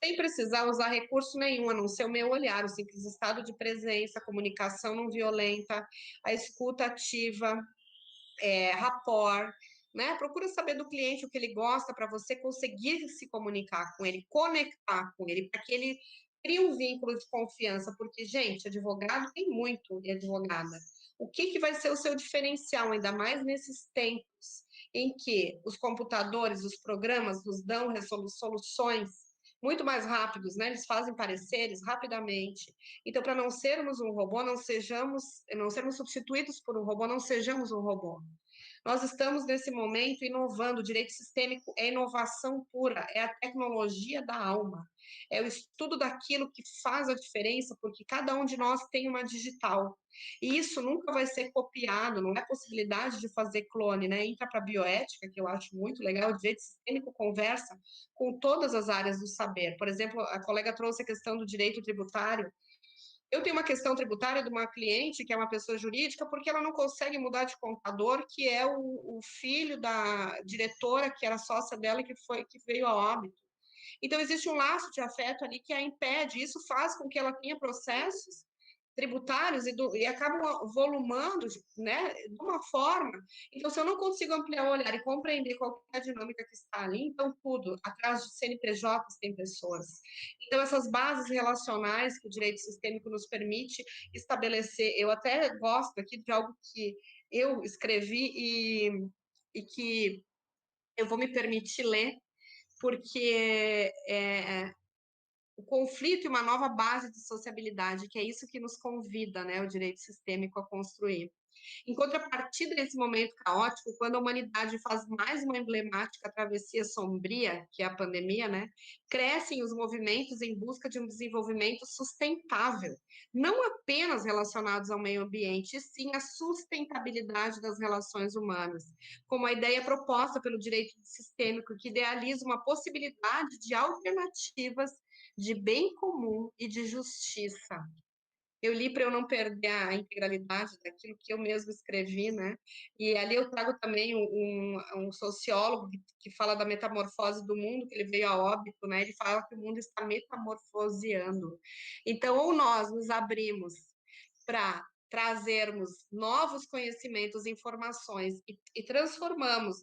sem precisar usar recurso nenhum, a não ser o meu olhar, o simples estado de presença, a comunicação não violenta, a escuta ativa, rapport, né? Procura saber do cliente o que ele gosta para você conseguir se comunicar com ele, conectar com ele, para que ele crie um vínculo de confiança, porque, gente, advogado tem muito e advogada. O que vai ser o seu diferencial, ainda mais nesses tempos em que os computadores, os programas nos dão soluções muito mais rápidos, né? Eles fazem pareceres rapidamente. Então, para não sermos um robô, não sermos substituídos por um robô, não sejamos um robô. Nós estamos, nesse momento, inovando. O direito sistêmico é inovação pura, é a tecnologia da alma, é o estudo daquilo que faz a diferença, porque cada um de nós tem uma digital. E isso nunca vai ser copiado, não é possibilidade de fazer clone, né? Entra para a bioética, que eu acho muito legal, o direito sistêmico conversa com todas as áreas do saber. Por exemplo, a colega trouxe a questão do direito tributário. Eu tenho uma questão tributária de uma cliente, que é uma pessoa jurídica, porque ela não consegue mudar de contador, que é o filho da diretora, que era sócia dela, que veio a óbito. Então, existe um laço de afeto ali que a impede, isso faz com que ela tenha processos tributários e acabam volumando, né, de uma forma. Então, se eu não consigo ampliar o olhar e compreender qual é a dinâmica que está ali, então tudo, atrás de CNPJs tem pessoas. Então, essas bases relacionais que o direito sistêmico nos permite estabelecer, eu até gosto aqui de algo que eu escrevi e que eu vou me permitir ler, porque o conflito e uma nova base de sociabilidade, que é isso que nos convida, né, o direito sistêmico a construir. Em contrapartida, nesse momento caótico, quando a humanidade faz mais uma emblemática travessia sombria, que é a pandemia, né, crescem os movimentos em busca de um desenvolvimento sustentável, não apenas relacionados ao meio ambiente, e sim à sustentabilidade das relações humanas, como a ideia proposta pelo direito sistêmico, que idealiza uma possibilidade de alternativas de bem comum e de justiça. Eu li para eu não perder a integralidade daquilo que eu mesmo escrevi, né? E ali eu trago também um sociólogo que fala da metamorfose do mundo, que ele veio a óbito, né? Ele fala que o mundo está metamorfoseando. Então, ou nós nos abrimos para trazermos novos conhecimentos, informações e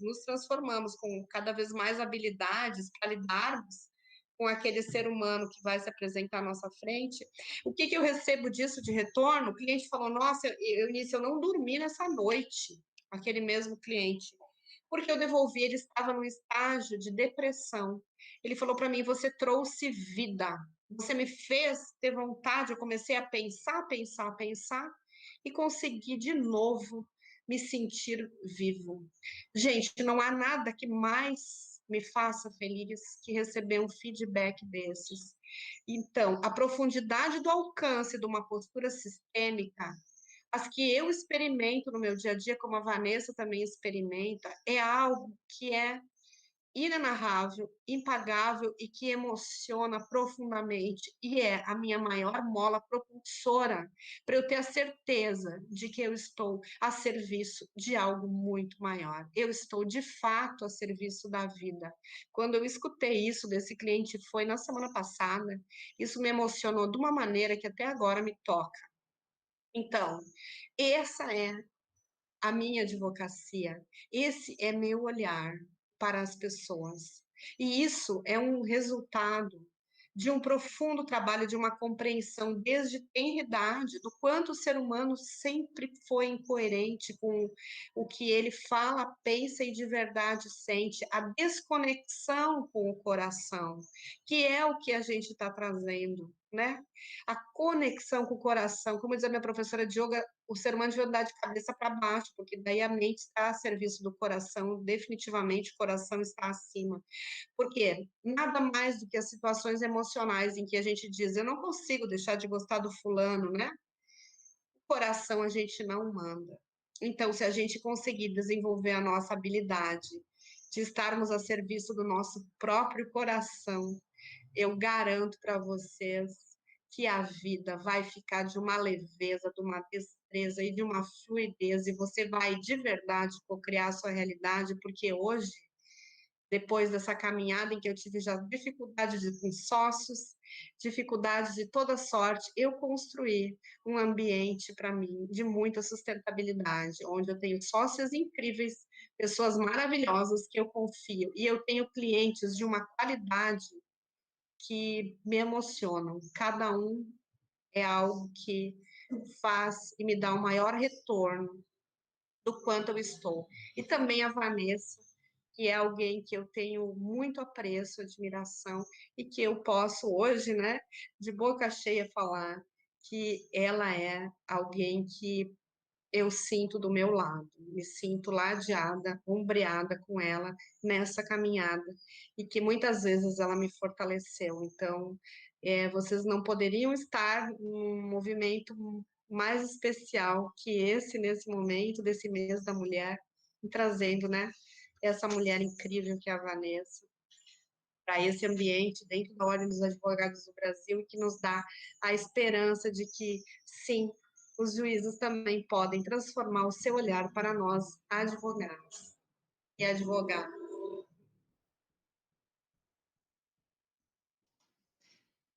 nos transformamos com cada vez mais habilidades para lidarmos com aquele ser humano que vai se apresentar à nossa frente. O que eu recebo disso de retorno? O cliente falou, nossa, Eunice, eu não dormi nessa noite, aquele mesmo cliente, porque eu devolvi, ele estava num estágio de depressão. Ele falou para mim, você trouxe vida, você me fez ter vontade, eu comecei a pensar, e consegui de novo me sentir vivo. Gente, não há nada que mais me faça feliz que receber um feedback desses. Então, a profundidade do alcance de uma postura sistêmica, as que eu experimento no meu dia a dia, como a Vanessa também experimenta, é algo que é inenarrável, impagável e que emociona profundamente. E é a minha maior mola propulsora para eu ter a certeza de que eu estou a serviço de algo muito maior. Eu estou, de fato, a serviço da vida. Quando eu escutei isso desse cliente, foi na semana passada, isso me emocionou de uma maneira que até agora me toca. Então, essa é a minha advocacia. Esse é meu olhar para as pessoas. E isso é um resultado de um profundo trabalho, de uma compreensão desde tenridade do quanto o ser humano sempre foi incoerente com o que ele fala, pensa e de verdade sente, a desconexão com o coração, que é o que a gente está trazendo, né? A conexão com o coração, como diz a minha professora de yoga, o ser humano deve andar de cabeça para baixo, porque daí a mente está a serviço do coração, definitivamente o coração está acima. Porque nada mais do que as situações emocionais em que a gente diz, eu não consigo deixar de gostar do fulano, né? O coração a gente não manda. Então, se a gente conseguir desenvolver a nossa habilidade de estarmos a serviço do nosso próprio coração, eu garanto para vocês que a vida vai ficar de uma leveza, de uma destreza e de uma fluidez, e você vai de verdade cocriar a sua realidade, porque hoje, depois dessa caminhada em que eu tive já dificuldade com sócios, dificuldades de toda sorte, eu construí um ambiente para mim de muita sustentabilidade, onde eu tenho sócios incríveis, pessoas maravilhosas que eu confio, e eu tenho clientes de uma qualidade que me emocionam. Cada um é algo que faz e me dá um maior retorno do quanto eu estou. E também a Vanessa, que é alguém que eu tenho muito apreço, admiração, e que eu posso hoje, né, de boca cheia falar que ela é alguém que eu sinto do meu lado, me sinto ladeada, ombreada com ela nessa caminhada, e que muitas vezes ela me fortaleceu. Então, vocês não poderiam estar num movimento mais especial que esse, nesse momento, desse mês da mulher, trazendo, né, essa mulher incrível que é a Vanessa, para esse ambiente dentro da Ordem dos Advogados do Brasil, e que nos dá a esperança de que, sim, os juízes também podem transformar o seu olhar para nós, advogados e advogadas.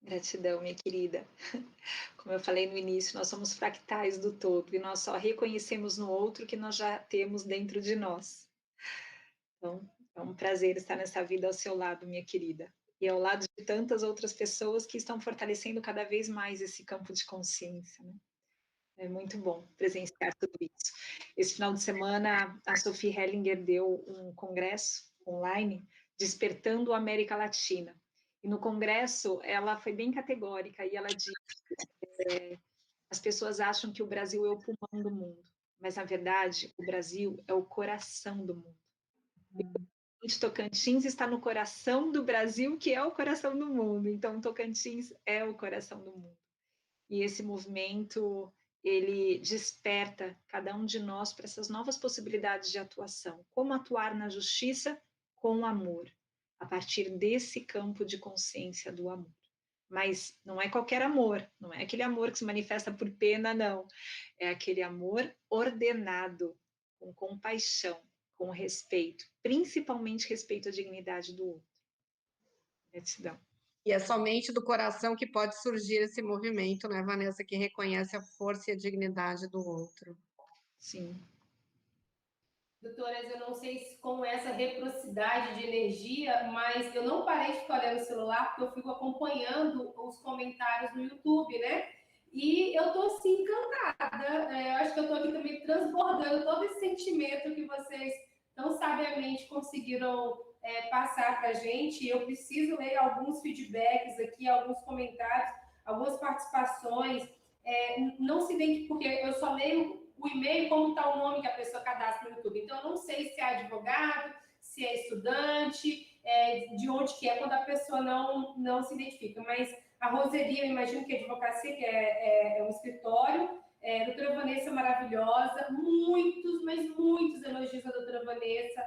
Gratidão, minha querida. Como eu falei no início, nós somos fractais do todo e nós só reconhecemos no outro o que nós já temos dentro de nós. Então, é um prazer estar nessa vida ao seu lado, minha querida. E ao lado de tantas outras pessoas que estão fortalecendo cada vez mais esse campo de consciência, né? É muito bom presenciar tudo isso. Esse final de semana, a Sophie Hellinger deu um congresso online, Despertando a América Latina. E no congresso, ela foi bem categórica e ela disse: as pessoas acham que o Brasil é o pulmão do mundo, mas, na verdade, o Brasil é o coração do mundo. O Tocantins está no coração do Brasil, que é o coração do mundo. Então, Tocantins é o coração do mundo. E esse movimento, ele desperta cada um de nós para essas novas possibilidades de atuação. Como atuar na justiça com amor, a partir desse campo de consciência do amor. Mas não é qualquer amor, não é aquele amor que se manifesta por pena, não. É aquele amor ordenado, com compaixão, com respeito, principalmente respeito à dignidade do outro. Gratidão. E é somente do coração que pode surgir esse movimento, né, Vanessa, que reconhece a força e a dignidade do outro. Sim. Doutoras, eu não sei se com essa reciprocidade de energia, mas eu não parei de ficar olhando o celular, porque eu fico acompanhando os comentários no YouTube, né? E eu tô, assim, encantada. Eu acho que eu tô aqui também transbordando todo esse sentimento que vocês tão sabiamente conseguiram passar para a gente. Eu preciso ler alguns feedbacks aqui, alguns comentários, algumas participações. Não se identifique, porque eu só leio o e-mail, como está o nome que a pessoa cadastra no YouTube. Então, eu não sei se é advogado, se é estudante, de onde que é, quando a pessoa não se identifica. Mas a Roseli, eu imagino que a advocacia, que é um escritório. Doutora Vanessa maravilhosa, muitos, mas muitos elogios à doutora Vanessa,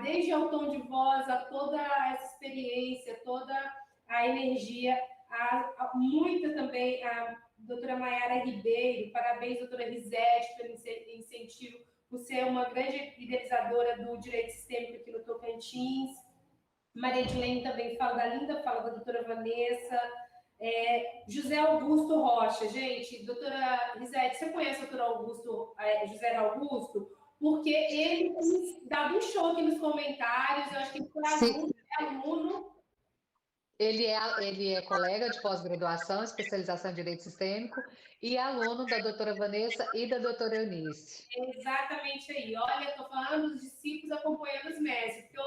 desde o tom de voz, a toda essa experiência, toda a energia, muita também a doutora Maiara Ribeiro, parabéns, doutora Risete, pelo incentivo, por ser uma grande idealizadora do direito sistêmico aqui no Tocantins. Maria Edilene também fala da linda fala da doutora Vanessa. José Augusto Rocha, gente, doutora Risete, você conhece o doutor José Augusto? Porque ele tem dado um show aqui nos comentários, eu acho que ele foi aluno. Ele é colega de pós-graduação, especialização em Direito Sistêmico, e aluno da doutora Vanessa e da doutora Eunice. Exatamente aí. Olha, estou falando dos discípulos acompanhando os mestres, porque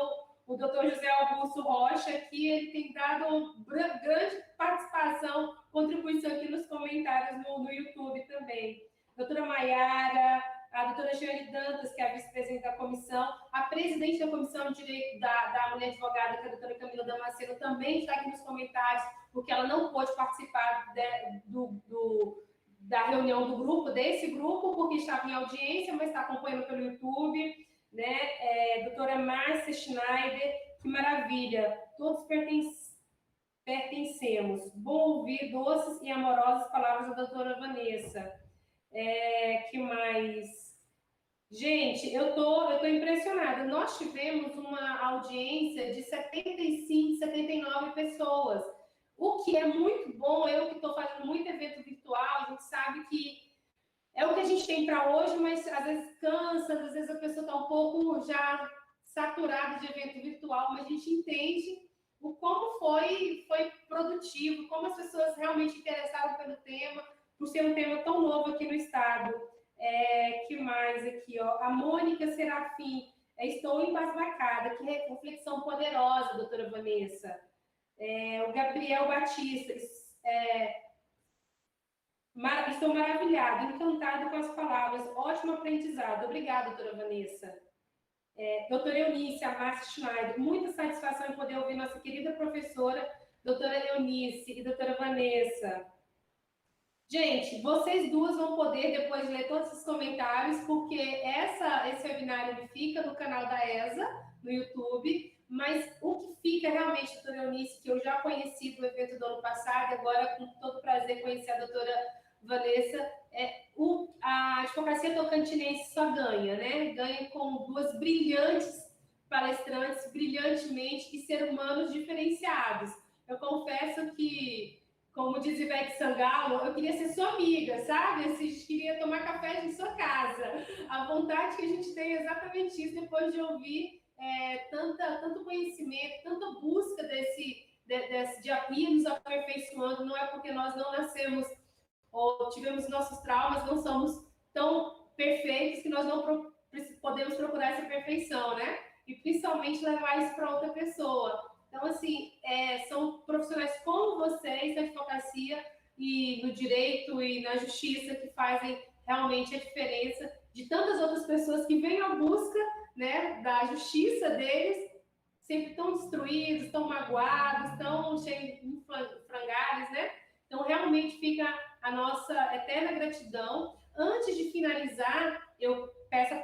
o doutor José Augusto Rocha aqui, ele tem dado grande participação, contribuição aqui nos comentários no YouTube também. Doutora Maiara, a doutora Jeane Dantas, que é a vice-presidente da comissão, a presidente da comissão de direito da mulher advogada, que é a doutora Camila Damasceno, também está aqui nos comentários, porque ela não pôde participar da reunião do grupo, desse grupo, porque estava em audiência, mas está acompanhando pelo YouTube, né? Doutora Márcia Schneider, que maravilha, todos pertencemos. Bom ouvir doces e amorosas palavras da doutora Vanessa. Que mais? Gente, eu tô impressionada. Nós tivemos uma audiência de 75, 79 pessoas, o que é muito bom. Eu que estou fazendo muito evento virtual, a gente sabe que é o que a gente tem para hoje, mas às vezes cansa, às vezes a pessoa está um pouco já saturada de evento virtual, mas a gente entende o como foi produtivo, como as pessoas realmente interessaram pelo tema, por ser um tema tão novo aqui no Estado. Que mais aqui, ó? A Mônica Serafim, estou embasbacada, que reflexão poderosa, doutora Vanessa. O Gabriel Batista, estou maravilhado, encantado com as palavras, ótimo aprendizado. Obrigada, doutora Vanessa. Doutora Eunice, a Márcia Schneider, muita satisfação em poder ouvir nossa querida professora, doutora Eunice e doutora Vanessa. Gente, vocês duas vão poder depois ler todos os comentários, porque esse webinar ele fica no canal da ESA, no YouTube, mas o que fica realmente, doutora Eunice, que eu já conheci do evento do ano passado, e agora com todo prazer conhecer a doutora Vanessa, a advocacia tocantinense só ganha, né? Ganha com duas brilhantes palestrantes, brilhantemente, e ser humanos diferenciados. Eu confesso que, como diz Ivete Sangalo, eu queria ser sua amiga, sabe? Assim, a gente queria tomar café em sua casa. A vontade que a gente tem é exatamente isso, depois de ouvir tanto conhecimento, tanta busca de ir nos aperfeiçoando. Não é porque nós não nascemos ou tivemos nossos traumas, não somos tão perfeitos que nós não podemos procurar essa perfeição, né? E principalmente levar isso para outra pessoa. Então, assim, são profissionais como vocês, na advocacia e no direito e na justiça, que fazem realmente a diferença de tantas outras pessoas que vêm à busca, né, da justiça deles, sempre tão destruídos, tão magoados, tão cheios de frangalhos, né? Então, realmente fica a nossa eterna gratidão. Antes de finalizar, eu passo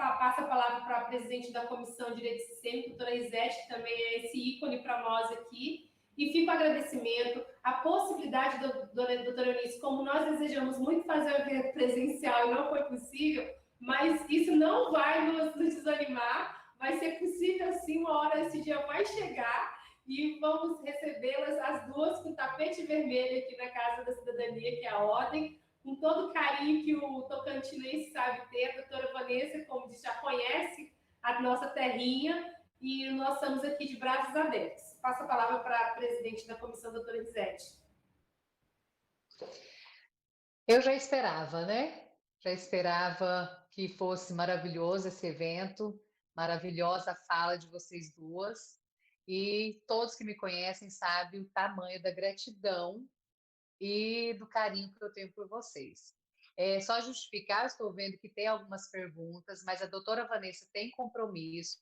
a palavra para a presidente da Comissão de Direito Sistêmico, doutora Isete, que também é esse ícone para nós aqui, e fica o agradecimento, a possibilidade, doutora Eunice, como nós desejamos muito fazer o evento presencial e não foi possível, mas isso não vai nos desanimar, vai ser possível sim, uma hora esse dia vai chegar, e vamos recebê-las as duas com tapete vermelho aqui na Casa da Cidadania, que é a Ordem, com todo o carinho que o tocantinense sabe ter. A doutora Vanessa, como disse, já conhece a nossa terrinha, e nós estamos aqui de braços abertos. Passo a palavra para a presidente da comissão, doutora Isete. Eu já esperava, né? Já esperava que fosse maravilhoso esse evento, maravilhosa a fala de vocês duas, e todos que me conhecem sabem o tamanho da gratidão e do carinho que eu tenho por vocês. Só justificar, estou vendo que tem algumas perguntas, mas a doutora Vanessa tem compromisso,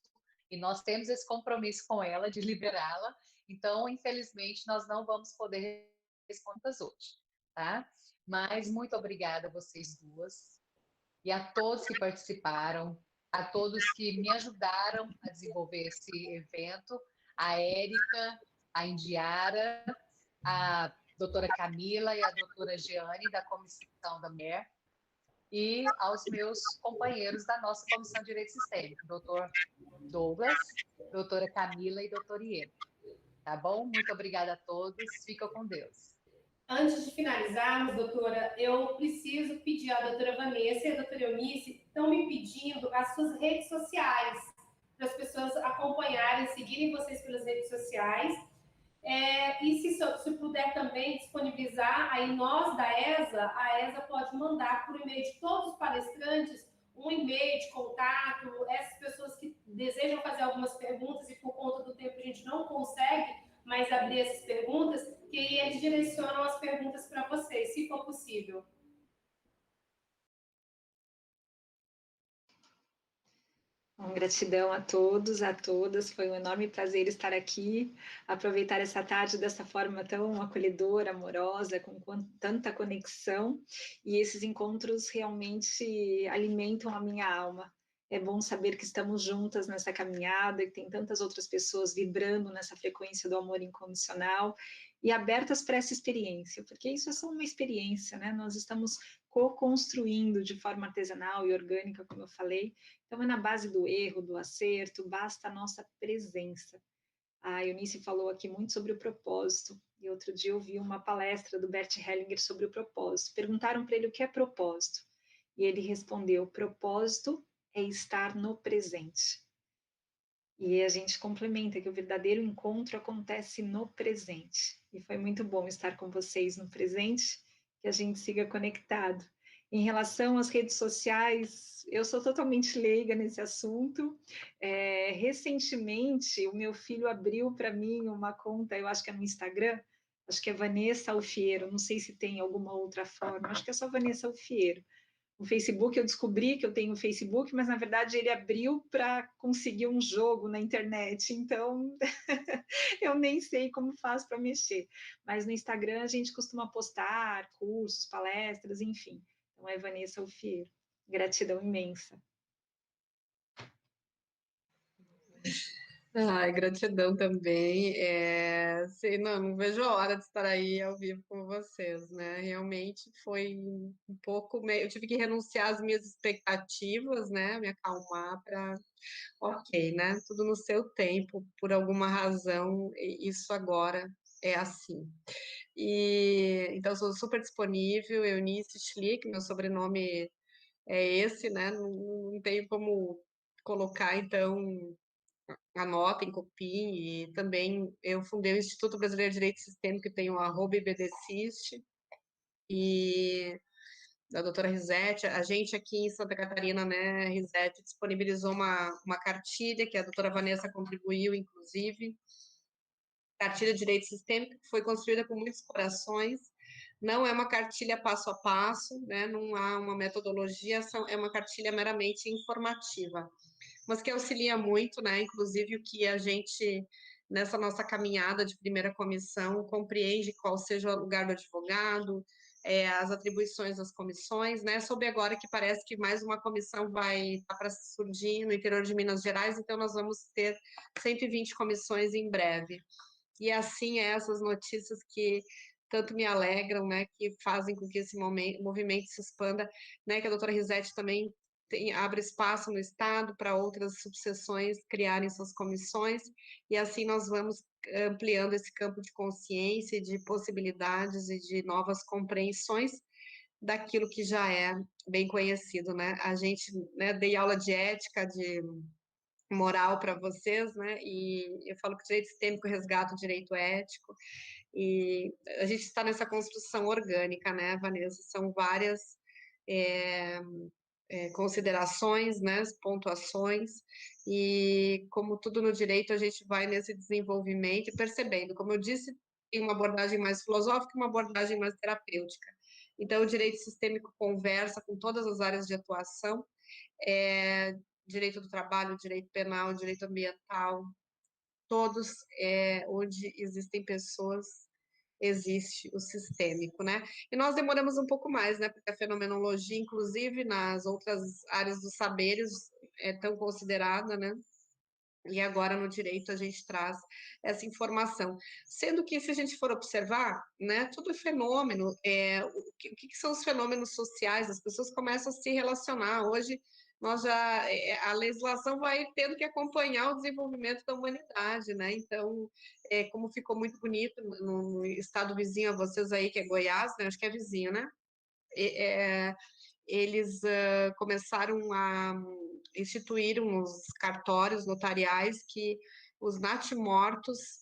e nós temos esse compromisso com ela de liberá-la, então, infelizmente, nós não vamos poder responder hoje, tá? Mas muito obrigada a vocês duas, e a todos que participaram, a todos que me ajudaram a desenvolver esse evento, a Érica, a Indiara, a doutora Camila e a doutora Jeane, da Comissão da Mulher, e aos meus companheiros da nossa Comissão de Direito Sistêmico, doutor Douglas, doutora Camila e doutor Iena. Tá bom? Muito obrigada a todos. Fica com Deus. Antes de finalizarmos, doutora, eu preciso pedir à doutora Vanessa e à doutora Eunice, estão me pedindo as suas redes sociais, para as pessoas acompanharem, seguirem vocês pelas redes sociais. E se puder também disponibilizar, aí nós da ESA, a ESA pode mandar por e-mail de todos os palestrantes um e-mail de contato, essas pessoas que desejam fazer algumas perguntas e por conta do tempo a gente não consegue mais abrir essas perguntas, que eles direcionam as perguntas para vocês, se for possível. Bom, gratidão a todos, a todas, foi um enorme prazer estar aqui, aproveitar essa tarde dessa forma tão acolhedora, amorosa, com tanta conexão, e esses encontros realmente alimentam a minha alma. É bom saber que estamos juntas nessa caminhada, que tem tantas outras pessoas vibrando nessa frequência do amor incondicional e abertas para essa experiência, porque isso é só uma experiência, né? Nós estamos co-construindo de forma artesanal e orgânica, como eu falei. Então, é na base do erro, do acerto, basta a nossa presença. A Eunice falou aqui muito sobre o propósito, e outro dia eu vi uma palestra do Bert Hellinger sobre o propósito. Perguntaram para ele o que é propósito, e ele respondeu: propósito é estar no presente. E a gente complementa que o verdadeiro encontro acontece no presente. E foi muito bom estar com vocês no presente, que a gente siga conectado. Em relação às redes sociais, eu sou totalmente leiga nesse assunto. Recentemente, o meu filho abriu para mim uma conta, eu acho que é no Instagram, acho que é Vanessa Alfiero, não sei se tem alguma outra forma, acho que é só Vanessa Alfiero. No Facebook, eu descobri que eu tenho Facebook, mas na verdade ele abriu para conseguir um jogo na internet, então eu nem sei como faz para mexer. Mas no Instagram a gente costuma postar cursos, palestras, enfim. Então é Vanessa Alfiero. Gratidão imensa. Ai, gratidão também. Sei, não vejo a hora de estar aí ao vivo com vocês, né? Realmente foi um pouco, eu tive que renunciar às minhas expectativas, né? Me acalmar para, ok, né? Tudo no seu tempo, por alguma razão, isso agora é assim. E então sou super disponível, Eunice Schlick, meu sobrenome é esse, né? Não tenho como colocar, então anotem, copiem, e também eu fundei o Instituto Brasileiro de Direito Sistêmico, que tem o @IBDCist, e da doutora Risete, a gente aqui em Santa Catarina, né, Risete, disponibilizou uma cartilha, que a doutora Vanessa contribuiu, inclusive, cartilha de direito sistêmico, que foi construída com muitos corações, não é uma cartilha passo a passo, né, não há uma metodologia, é uma cartilha meramente informativa, mas que auxilia muito, né? Inclusive o que a gente, nessa nossa caminhada de primeira comissão, compreende qual seja o lugar do advogado, as atribuições das comissões, né? Soube agora que parece que mais uma comissão vai estar para surgir no interior de Minas Gerais, então nós vamos ter 120 comissões em breve. E assim, essas notícias que tanto me alegram, né, que fazem com que esse movimento se expanda, né, que a doutora Risete também abre espaço no Estado para outras subseções criarem suas comissões, e assim nós vamos ampliando esse campo de consciência, de possibilidades e de novas compreensões daquilo que já é bem conhecido, né? A gente, né, dei aula de ética, de moral para vocês, né? E eu falo que o direito sistêmico resgata o direito ético, e a gente está nessa construção orgânica, né, Vanessa? São várias considerações, né, pontuações, e como tudo no direito, a gente vai nesse desenvolvimento e percebendo, como eu disse, tem uma abordagem mais filosófica e uma abordagem mais terapêutica. Então, o direito sistêmico conversa com todas as áreas de atuação, direito do trabalho, direito penal, direito ambiental, todos onde existem pessoas, existe o sistêmico, né? E nós demoramos um pouco mais, né? Porque a fenomenologia, inclusive nas outras áreas dos saberes, é tão considerada, né? E agora no direito a gente traz essa informação. Sendo que, se a gente for observar, né, tudo é fenômeno. O que são os fenômenos sociais? As pessoas começam a se relacionar. Hoje, nós já, a legislação vai tendo que acompanhar o desenvolvimento da humanidade, né? Então, como ficou muito bonito no estado vizinho a vocês aí, que é Goiás, né? Acho que é vizinho, né? Eles começaram a instituir os cartórios notariais que os natimortos,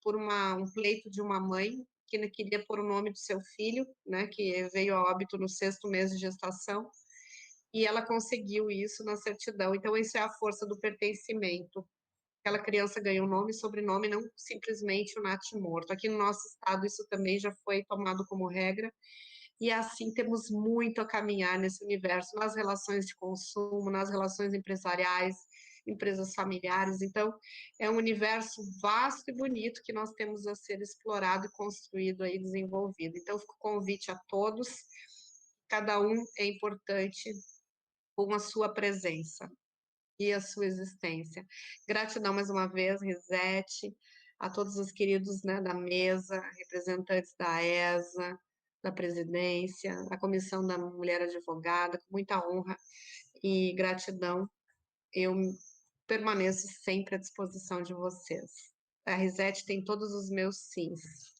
por um pleito de uma mãe que queria pôr o nome do seu filho, né, que veio a óbito no 6º mês de gestação, e ela conseguiu isso na certidão. Então, isso é a força do pertencimento. Aquela criança ganha um nome e sobrenome, não simplesmente o natimorto. Aqui no nosso estado, isso também já foi tomado como regra, e assim temos muito a caminhar nesse universo, nas relações de consumo, nas relações empresariais, empresas familiares. Então, é um universo vasto e bonito que nós temos a ser explorado e construído aí, desenvolvido. Então, fica o convite a todos, cada um é importante com a sua presença e a sua existência. Gratidão mais uma vez, Risete, a todos os queridos, né, da mesa, representantes da ESA, da presidência, da Comissão da Mulher Advogada, com muita honra e gratidão, eu permaneço sempre à disposição de vocês. A Risete tem todos os meus sims.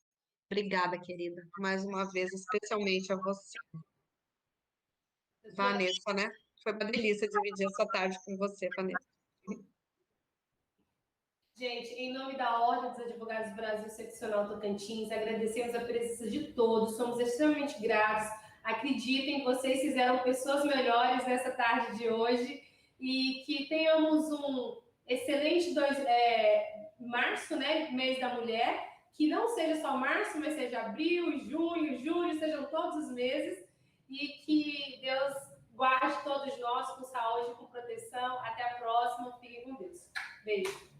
Obrigada, querida, mais uma vez, especialmente a você. Vanessa, né? Foi uma delícia dividir essa tarde com você, Vanessa. Gente, em nome da Ordem dos Advogados do Brasil Seccional Tocantins, agradecemos a presença de todos, somos extremamente gratos Acreditem, vocês fizeram pessoas melhores nessa tarde de hoje e que tenhamos um excelente março, né, mês da mulher, que não seja só março, mas seja abril, junho, julho, sejam todos os meses e que Deus guarde todos nós com saúde e com proteção. Até a próxima. Fiquem com Deus. Beijo.